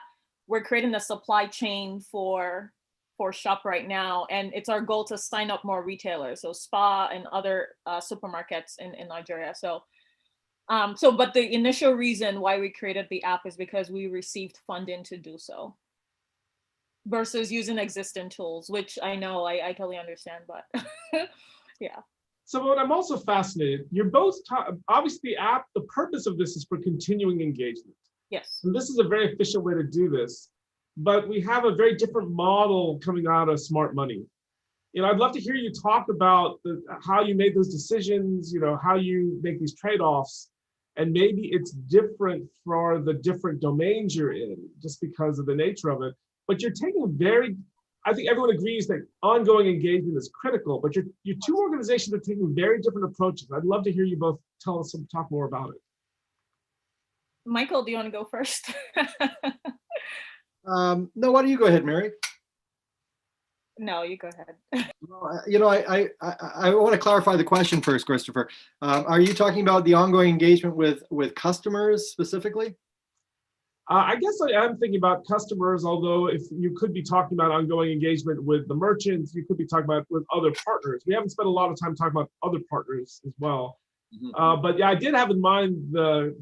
we're creating a supply chain for Shop right now. And it's our goal to sign up more retailers, so spa and other supermarkets in Nigeria. But the initial reason why we created the app is because we received funding to do so, versus using existing tools, which I know I totally understand, but yeah. So I'm also fascinated. You're both obviously the app. The purpose of this is for continuing engagement. Yes. And this is a very efficient way to do this. But we have a very different model coming out of smart money. I'd love to hear you talk about how you made those decisions. How you make these trade-offs, and maybe it's different for the different domains you're in, just because of the nature of it. But you're taking I think everyone agrees that ongoing engagement is critical, but your two organizations are taking very different approaches. I'd love to hear you both talk more about it. Michael, do you want to go first? No, why don't you go ahead, Mary? No, you go ahead. I want to clarify the question first, Christopher. Are you talking about the ongoing engagement with customers specifically? I guess I am thinking about customers, although if you could be talking about ongoing engagement with the merchants, you could be talking about with other partners. We haven't spent a lot of time talking about other partners as well. Mm-hmm. But yeah, I did have in mind the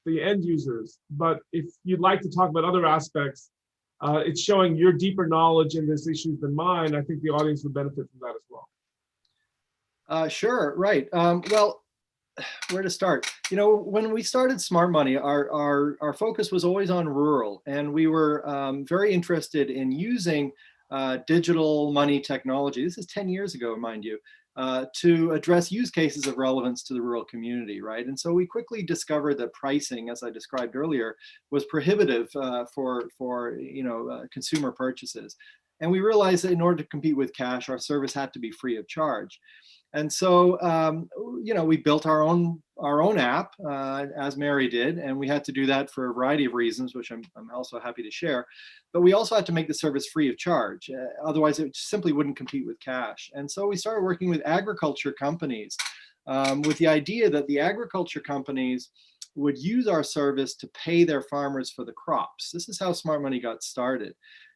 end users. But if you'd like to talk about other aspects, it's showing your deeper knowledge in this issue than mine. I think the audience would benefit from that as well. Sure, right. Well, where to start? When we started Smart Money, our focus was always on rural, and we were very interested in using digital money technology. This is 10 years ago, mind you, to address use cases of relevance to the rural community, right? And so we quickly discovered that pricing, as I described earlier, was prohibitive for consumer purchases. And we realized that in order to compete with cash, our service had to be free of charge. And so, we built our own app, as Mary did, and we had to do that for a variety of reasons, which I'm also happy to share. But we also had to make the service free of charge. Otherwise, it simply wouldn't compete with cash. And so we started working with agriculture companies with the idea that the agriculture companies would use our service to pay their farmers for the crops. This is how Smart Money got started.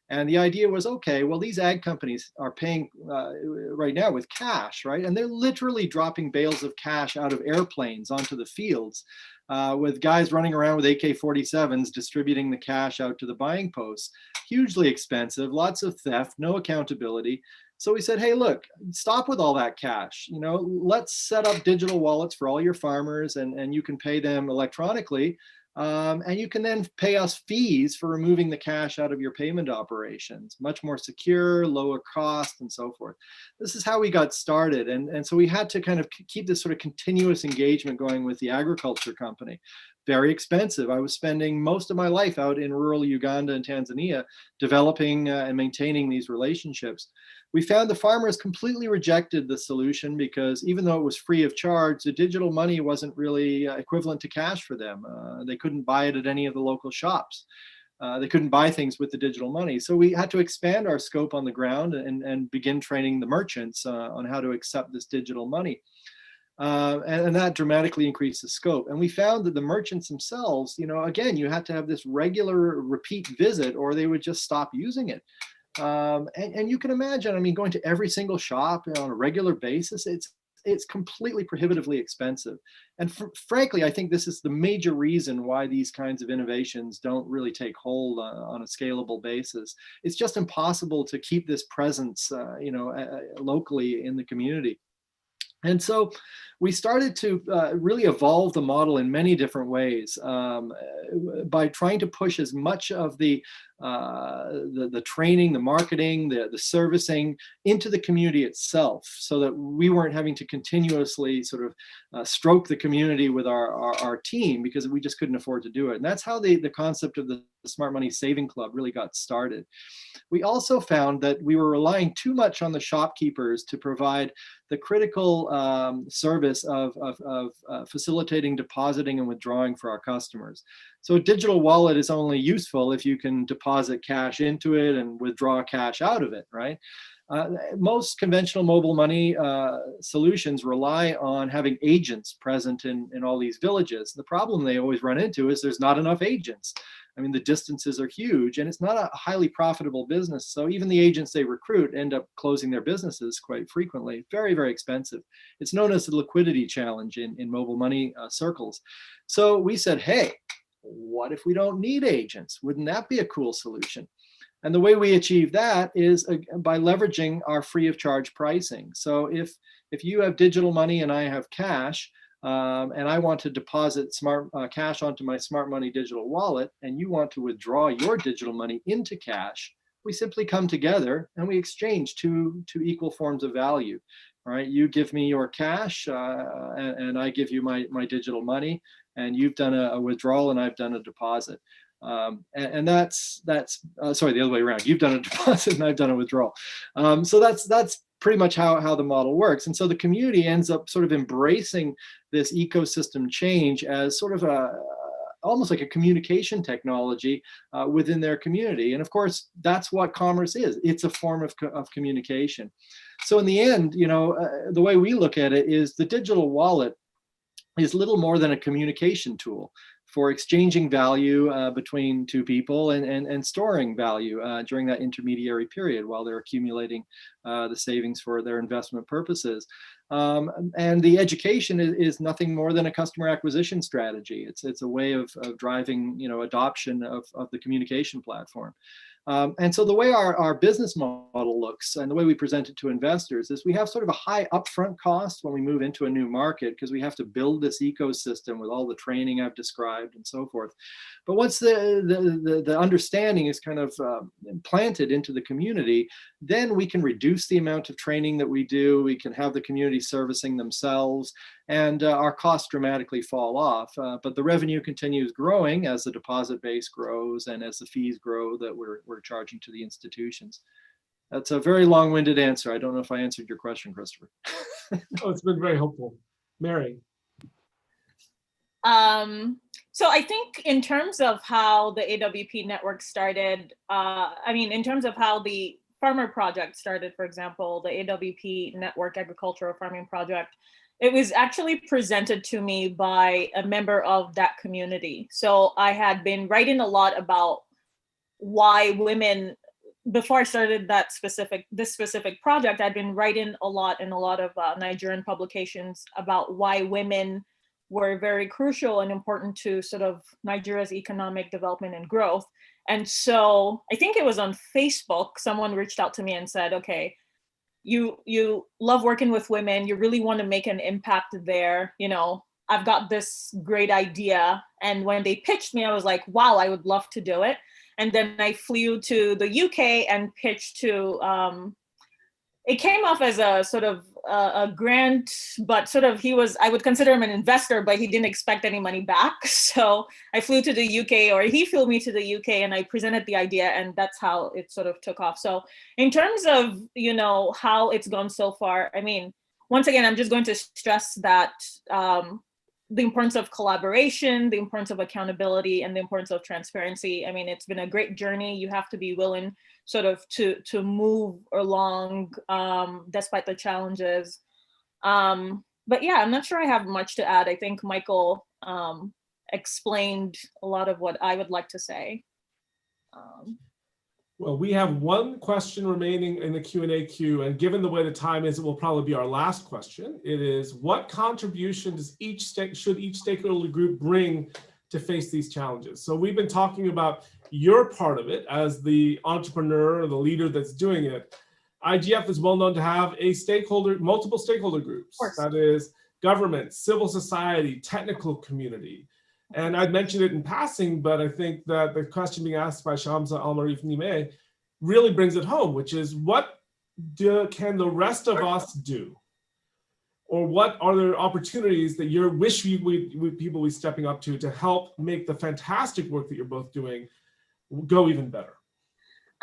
And the idea was, okay, well, these ag companies are paying right now with cash, right? And they're literally dropping bales of cash out of airplanes onto the fields with guys running around with AK-47s distributing the cash out to the buying posts. Hugely expensive, lots of theft, no accountability. So we said, hey, look, stop with all that cash. Let's set up digital wallets for all your farmers, and you can pay them electronically. And you can then pay us fees for removing the cash out of your payment operations. Much more secure, lower cost, and so forth. This is how we got started. And so we had to kind of keep this sort of continuous engagement going with the agriculture company. Very expensive. I was spending most of my life out in rural Uganda and Tanzania developing and maintaining these relationships. We found the farmers completely rejected the solution because even though it was free of charge, the digital money wasn't really equivalent to cash for them. They couldn't buy it at any of the local shops. They couldn't buy things with the digital money. So we had to expand our scope on the ground and begin training the merchants on how to accept this digital money. And that dramatically increased the scope. And we found that the merchants themselves, again, you had to have this regular repeat visit or they would just stop using it. And you can imagine, going to every single shop on a regular basis, it's completely prohibitively expensive. And frankly, I think this is the major reason why these kinds of innovations don't really take hold on a scalable basis. It's just impossible to keep this presence, locally in the community. And so we started to really evolve the model in many different ways by trying to push as much of the training, the marketing, the servicing into the community itself, so that we weren't having to continuously sort of stroke the community with our team because we just couldn't afford to do it. And that's how the concept of the Smart Money Saving Club really got started. We also found that we were relying too much on the shopkeepers to provide the critical service of facilitating depositing and withdrawing for our customers. So a digital wallet is only useful if you can deposit cash into it and withdraw cash out of it, right? Most conventional mobile money solutions rely on having agents present in all these villages. The problem they always run into is there's not enough agents. I mean, the distances are huge and it's not a highly profitable business. So even the agents they recruit end up closing their businesses quite frequently. Very, very expensive. It's known as the liquidity challenge in mobile money circles. So we said, hey, what if we don't need agents? Wouldn't that be a cool solution? And the way we achieve that is by leveraging our free of charge pricing. So if you have digital money and I have cash, and I want to deposit cash onto my Smart Money digital wallet, and you want to withdraw your digital money into cash, we simply come together and we exchange two equal forms of value. All right, you give me your cash, and I give you my digital money, and you've done a withdrawal and I've done a deposit. And that's sorry, the other way around. You've done a deposit and I've done a withdrawal. So that's pretty much how the model works. And so the community ends up sort of embracing this ecosystem change as sort of almost like a communication technology within their community. And of course, that's what commerce is. It's a form of communication. So in the end, the way we look at it is the digital wallet is little more than a communication tool for exchanging value between two people and storing value during that intermediary period while they're accumulating the savings for their investment purposes. And the education is nothing more than a customer acquisition strategy. It's a way of driving adoption of the communication platform. And so the way our business model looks and the way we present it to investors is we have sort of a high upfront cost when we move into a new market because we have to build this ecosystem with all the training I've described and so forth. But once the understanding is kind of planted into the community, then we can reduce the amount of training that we do. We can have the community servicing themselves, and our costs dramatically fall off. But the revenue continues growing as the deposit base grows and as the fees grow that we're charging to the institutions. That's a very long-winded answer. I don't know if I answered your question, Christopher. Oh, it's been very helpful. Mary. So I think in terms of how the AWP network started, in terms of how the farmer project started, for example, the AWP network agricultural farming project, it was actually presented to me by a member of that community. So I had been writing a lot about why women, before I started this specific project, I'd been writing a lot in a lot of Nigerian publications about why women were very crucial and important to sort of Nigeria's economic development and growth. And so I think it was on Facebook, someone reached out to me and said, okay, you love working with women, you really want to make an impact there, I've got this great idea. And when they pitched me, I was like, wow, I would love to do it. And then I flew to the UK and pitched to, it came off as a sort of a grant, but sort of I would consider him an investor, but he didn't expect any money back. So I flew to the UK, or he flew me to the UK, and I presented the idea, and that's how it sort of took off. So in terms of, how it's gone so far, once again, I'm just going to stress that the importance of collaboration, the importance of accountability, and the importance of transparency. It's been a great journey. You have to be willing sort of to move along despite the challenges. But yeah, I'm not sure I have much to add. I think Michael explained a lot of what I would like to say. Well, we have one question remaining in the Q&A queue, and given the way the time is, it will probably be our last question. It is, what contribution should each stakeholder group bring to face these challenges? So we've been talking about your part of it as the entrepreneur or the leader that's doing it. IGF is well known to have multiple stakeholder groups. That is government, civil society, technical community. And I'd mentioned it in passing, but I think that the question being asked by Shamsa Al-Marif Nimeh really brings it home, which is what can the rest of us do? Or what are there opportunities that you wish people would be stepping up to help make the fantastic work that you're both doing go even better?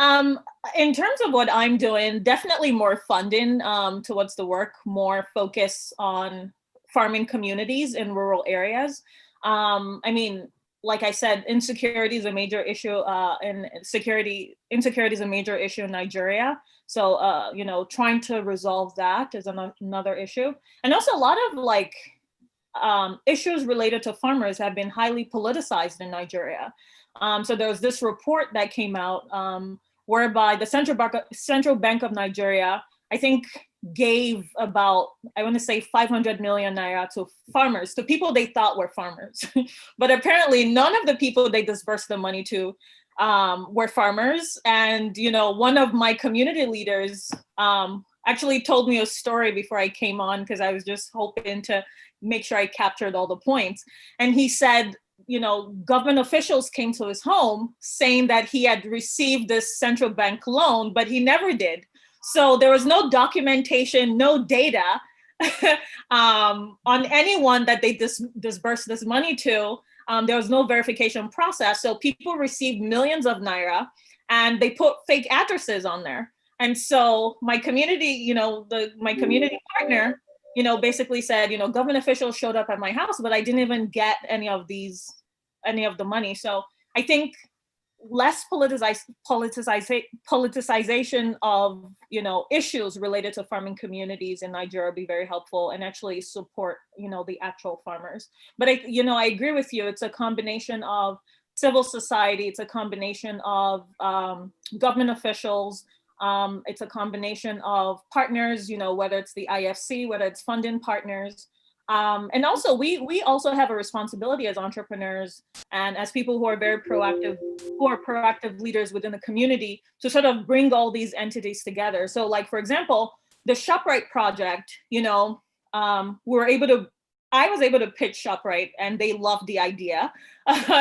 In terms of what I'm doing, definitely more funding towards the work, more focus on farming communities in rural areas. I mean, like I said, insecurity is a major issue, and insecurity is a major issue in Nigeria. So, you know, trying to resolve that is another issue. And also a lot of like issues related to farmers have been highly politicized in Nigeria. So there was this report that came out whereby the Central Bank of Nigeria, I think, gave about, I want to say 500 million naira to farmers, to people they thought were farmers. But apparently none of the people they dispersed the money to were farmers. And, you know, one of my community leaders actually told me a story before I came on, because I was just hoping to make sure I captured all the points. And he said, you know, government officials came to his home saying that he had received this central bank loan, but he never did. So there was no documentation, no data on anyone that they disbursed this money to. There was no verification process. So people received millions of naira and they put fake addresses on there. And so my community, you know, my community partner, you know, basically said, you know, government officials showed up at my house, but I didn't even get any of the money. So I think less politicization of, you know, issues related to farming communities in Nigeria would be very helpful, and actually support, you know, the actual farmers. But I agree with you. It's a combination of civil society. It's a combination of government officials. It's a combination of partners, you know, whether it's the IFC, whether it's funding partners. And also we also have a responsibility as entrepreneurs and as people who are very proactive, leaders within the community, to sort of bring all these entities together. So like, for example, the ShopRite project, you know, I was able to pitch ShopRite and they loved the idea,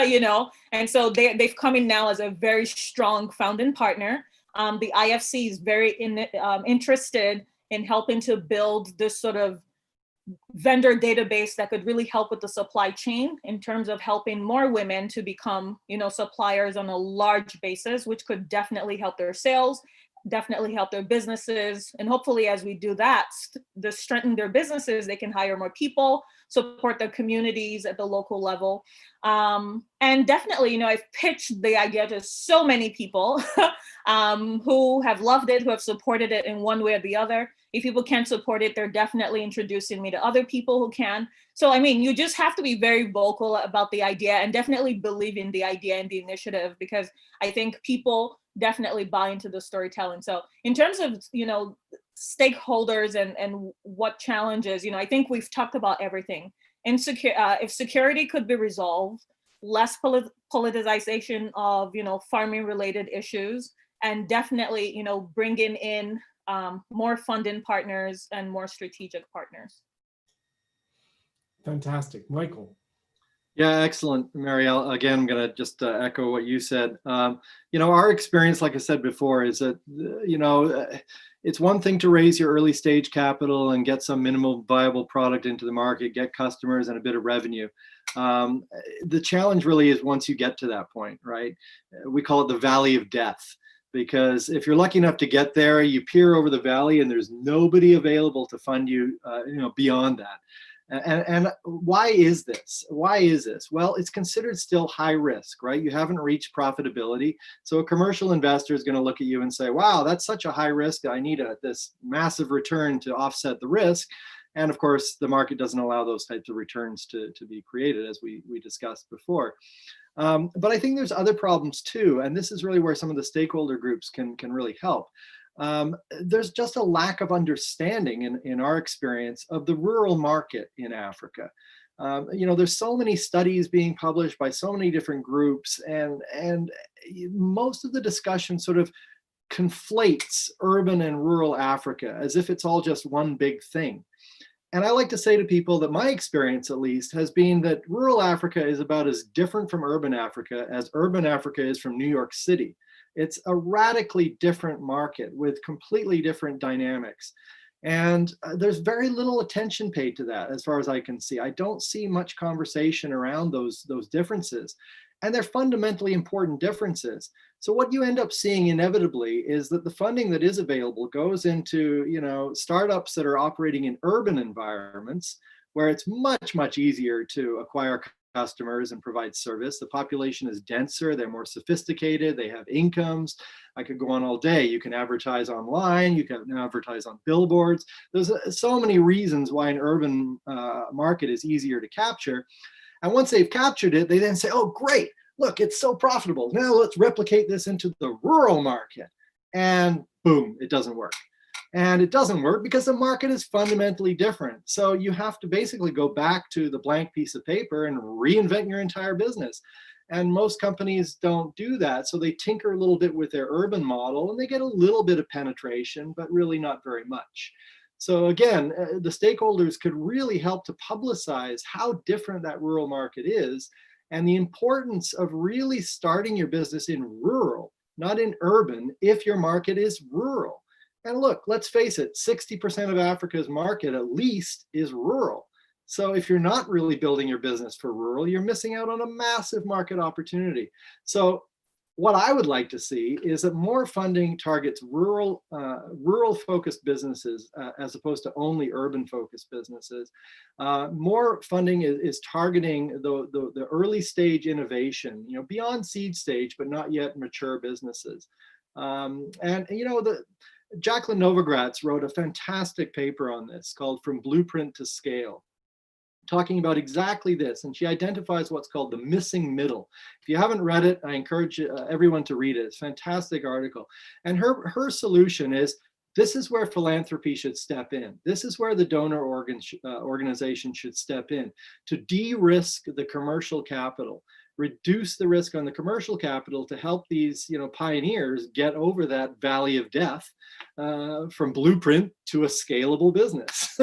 you know, and so they've come in now as a very strong founding partner. The IFC is very interested in helping to build this sort of vendor database that could really help with the supply chain in terms of helping more women to become, you know, suppliers on a large basis, which could definitely help their sales, definitely help their businesses. And hopefully as we do that, to strengthen their businesses, they can hire more people, support their communities at the local level. And definitely, you know, I've pitched the idea to so many people who have loved it, who have supported it in one way or the other. If people can't support it, they're definitely introducing me to other people who can. So, I mean, you just have to be very vocal about the idea and definitely believe in the idea and the initiative, because I think people definitely buy into the storytelling. So in terms of, you know, stakeholders and what challenges, you know, I think we've talked about everything. If security could be resolved, less politicization of, you know, farming related issues, and definitely, you know, bringing in more funding partners and more strategic partners. Fantastic. Michael. Yeah, excellent, Marielle. Again, I'm going to just echo what you said. You know, our experience, like I said before, is that, you know, it's one thing to raise your early stage capital and get some minimal viable product into the market, get customers and a bit of revenue. The challenge really is once you get to that point, right? We call it the valley of death. Because if you're lucky enough to get there, you peer over the valley and there's nobody available to fund you, you know, beyond that. And why is this? Why is this? Well, it's considered still high risk, right? You haven't reached profitability. So a commercial investor is going to look at you and say, wow, that's such a high risk. I need this massive return to offset the risk. And of course, the market doesn't allow those types of returns to be created, as we discussed before. But I think there's other problems too, and this is really where some of the stakeholder groups can really help. There's just a lack of understanding in our experience of the rural market in Africa. You know, there's so many studies being published by so many different groups, and most of the discussion sort of conflates urban and rural Africa as if it's all just one big thing. And I like to say to people that my experience, at least, has been that rural Africa is about as different from urban Africa as urban Africa is from New York City. It's a radically different market with completely different dynamics. And there's very little attention paid to that, as far as I can see. I don't see much conversation around those differences. And they're fundamentally important differences. So what you end up seeing inevitably is that the funding that is available goes into, startups that are operating in urban environments where it's much, much easier to acquire customers and provide service. The population is denser, they're more sophisticated, they have incomes. I could go on all day. You can advertise online, you can advertise on billboards. There's so many reasons why an urban market is easier to capture. And once they've captured it, they then say, oh, great, look, it's so profitable. Now let's replicate this into the rural market. And boom, it doesn't work. And it doesn't work because the market is fundamentally different. So you have to basically go back to the blank piece of paper and reinvent your entire business. And most companies don't do that. So they tinker a little bit with their urban model and they get a little bit of penetration, but really not very much. So again, the stakeholders could really help to publicize how different that rural market is and the importance of really starting your business in rural, not in urban, if your market is rural. And look, let's face it, 60% of Africa's market at least is rural. So if you're not really building your business for rural, you're missing out on a massive market opportunity. So what I would like to see is that more funding targets rural focused businesses as opposed to only urban focused businesses. More funding is targeting the early stage innovation, beyond seed stage, but not yet mature businesses. Jacqueline Novogratz wrote a fantastic paper on this called From Blueprint to Scale, talking about exactly this. And she identifies what's called the missing middle. If you haven't read it, I encourage everyone to read it. It's a fantastic article. And her solution is, this is where philanthropy should step in. This is where the donor organization should step in to de-risk the commercial capital, reduce the risk on the commercial capital to help these pioneers get over that valley of death from blueprint to a scalable business.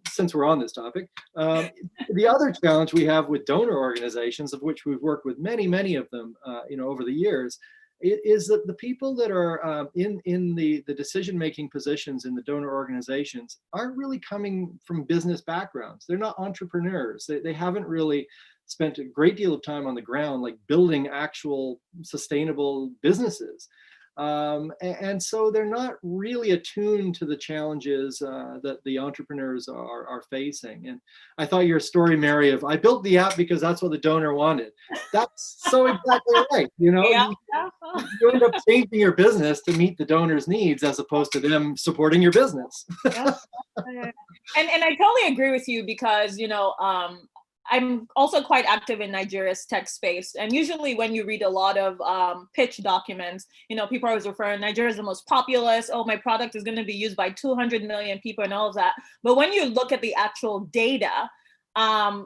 Since we're on this topic, the other challenge we have with donor organizations, of which we've worked with many of them over the years, is that the people that are in the decision-making positions in the donor organizations aren't really coming from business backgrounds. They're not entrepreneurs. They haven't really spent a great deal of time on the ground, like building actual sustainable businesses. And so they're not really attuned to the challenges that the entrepreneurs are facing. And I thought your story, Mary, of I built the app because that's what the donor wanted. That's so exactly right. Yeah. You end up changing your business to meet the donor's needs as opposed to them supporting your business. Yeah. And I totally agree with you because, I'm also quite active in Nigeria's tech space. And usually when you read a lot of pitch documents, people are always referring, Nigeria is the most populous. Oh, my product is going to be used by 200 million people and all of that. But when you look at the actual data,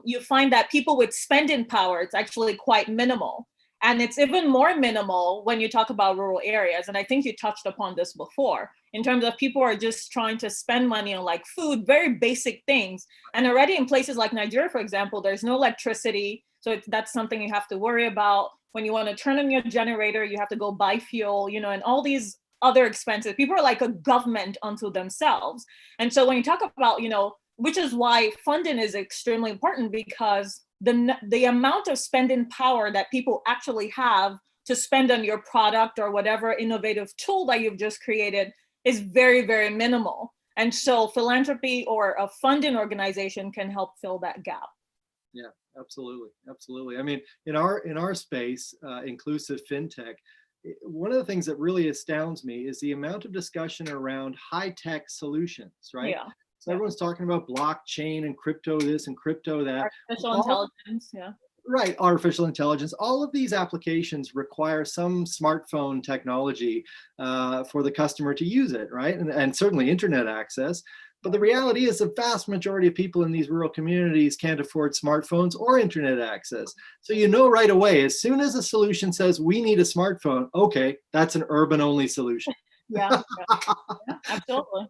you find that people with spending power, it's actually quite minimal. And it's even more minimal when you talk about rural areas. And I think you touched upon this before, in terms of people are just trying to spend money on like food, very basic things. And already in places like Nigeria, for example, there's no electricity. So that's something you have to worry about. When you want to turn on your generator, you have to go buy fuel, and all these other expenses. People are like a government unto themselves. And so when you talk about, which is why funding is extremely important, because the amount of spending power that people actually have to spend on your product or whatever innovative tool that you've just created is very, very minimal. And so philanthropy or a funding organization can help fill that gap. Yeah, absolutely. I mean, in our space, inclusive fintech, one of the things that really astounds me is the amount of discussion around high-tech solutions, right? Yeah. So everyone's talking about blockchain and crypto this and crypto that. Artificial intelligence, yeah. Right, artificial intelligence. All of these applications require some smartphone technology for the customer to use it, right? And certainly internet access. But the reality is the vast majority of people in these rural communities can't afford smartphones or internet access. So right away, as soon as a solution says we need a smartphone, okay, that's an urban-only solution. Yeah, absolutely.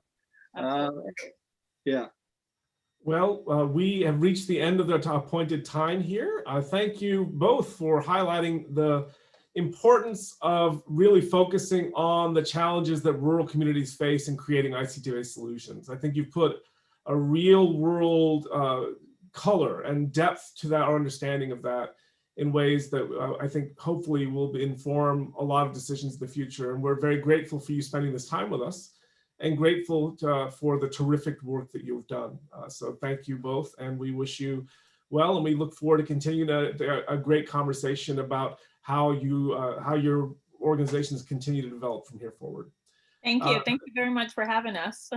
Yeah. Well, we have reached the end of the appointed time here. Thank you both for highlighting the importance of really focusing on the challenges that rural communities face in creating ICT-based solutions. I think you've put a real world color and depth to that, our understanding of that in ways that I think hopefully will inform a lot of decisions in the future. And we're very grateful for you spending this time with us, and grateful for the terrific work that you've done. So thank you both, and we wish you well, and we look forward to continuing a great conversation about how your organizations continue to develop from here forward. Thank you. Thank you very much for having us.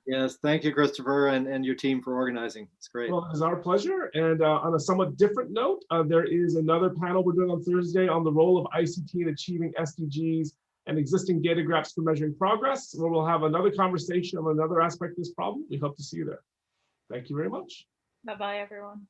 Yes, thank you, Christopher, and your team for organizing. It's great. Well, it is our pleasure. And on a somewhat different note, there is another panel we're doing on Thursday on the role of ICT in achieving SDGs and existing data graphs for measuring progress, where we'll have another conversation on another aspect of this problem. We hope to see you there. Thank you very much. Bye-bye, everyone.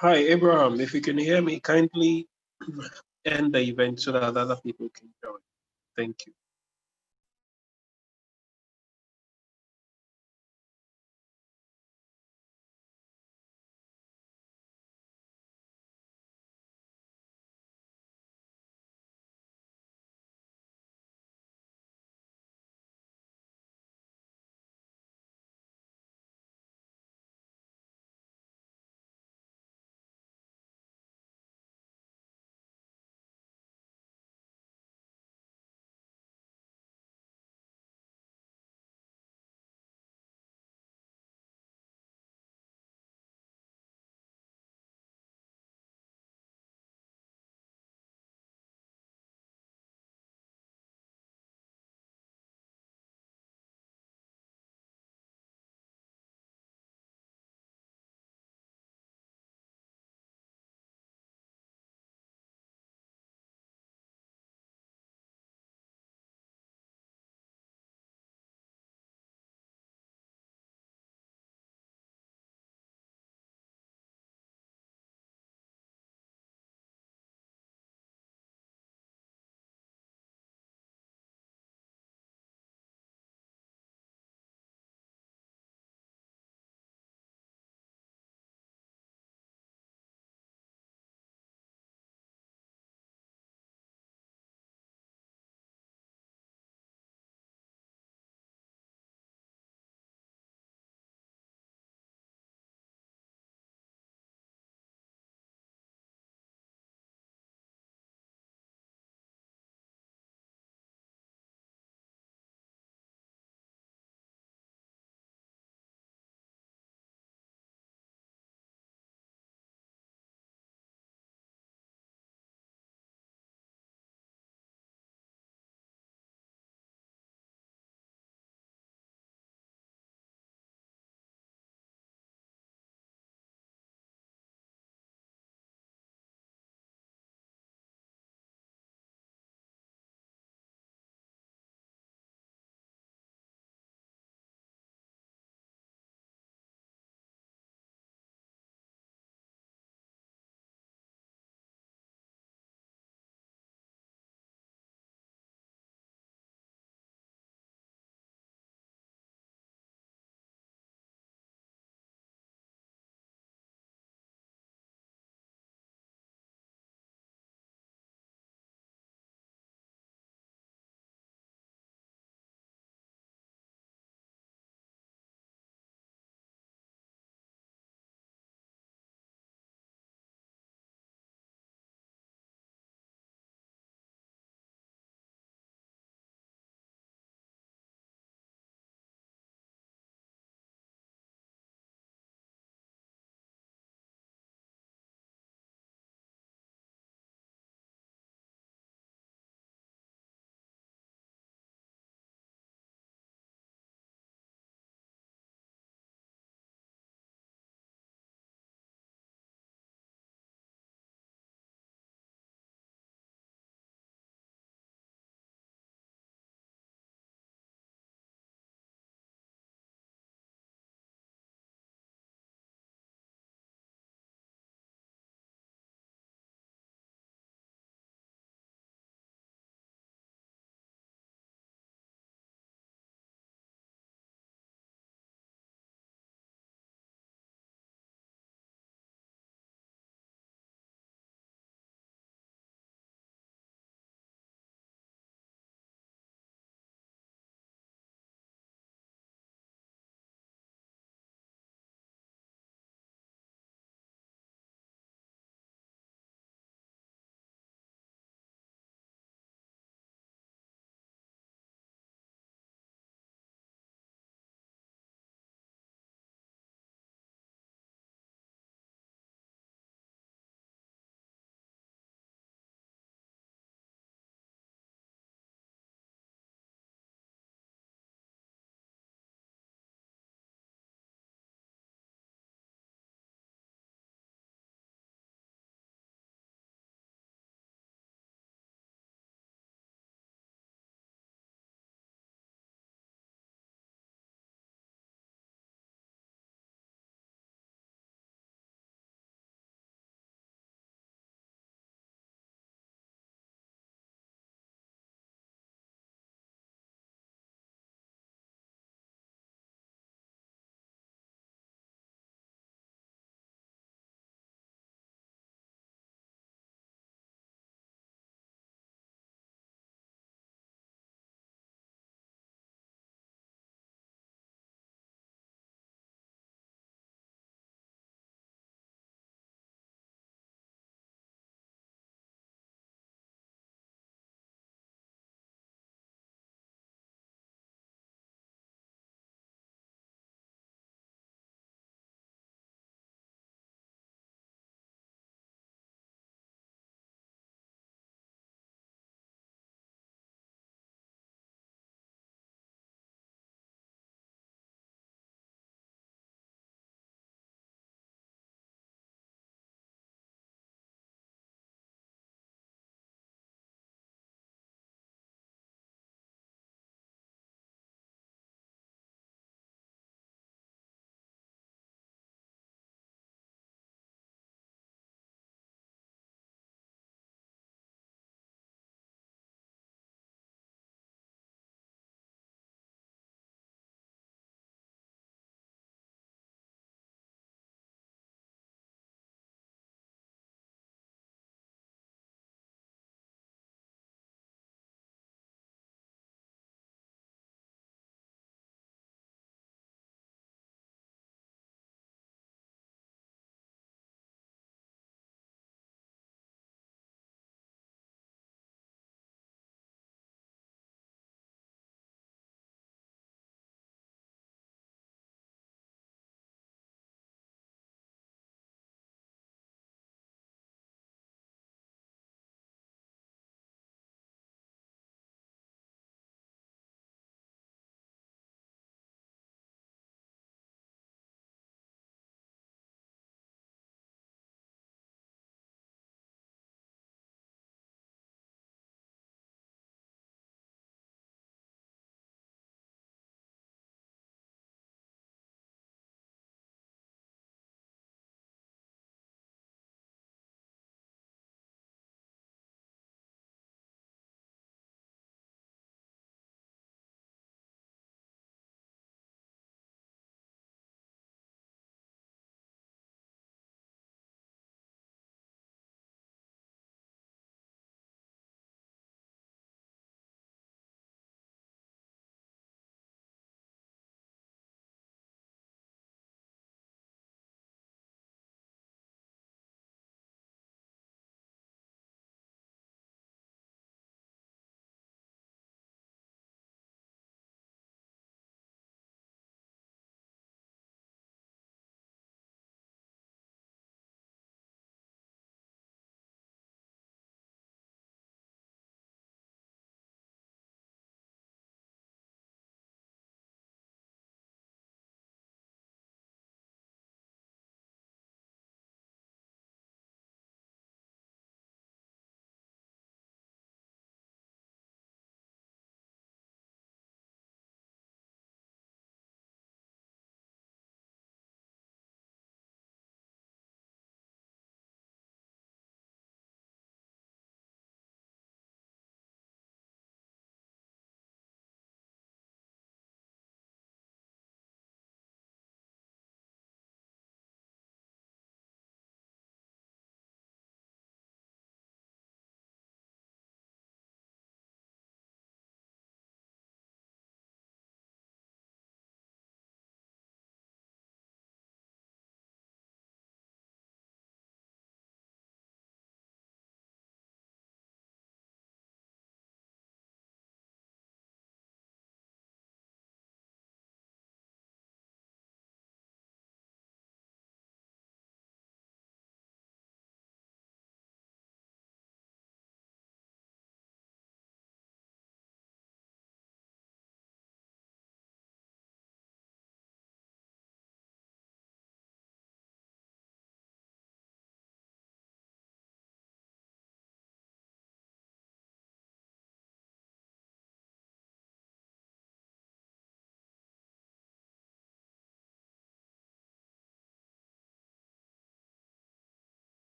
Hi, Abraham. If you can hear me, kindly end the event so that other people can join. Thank you.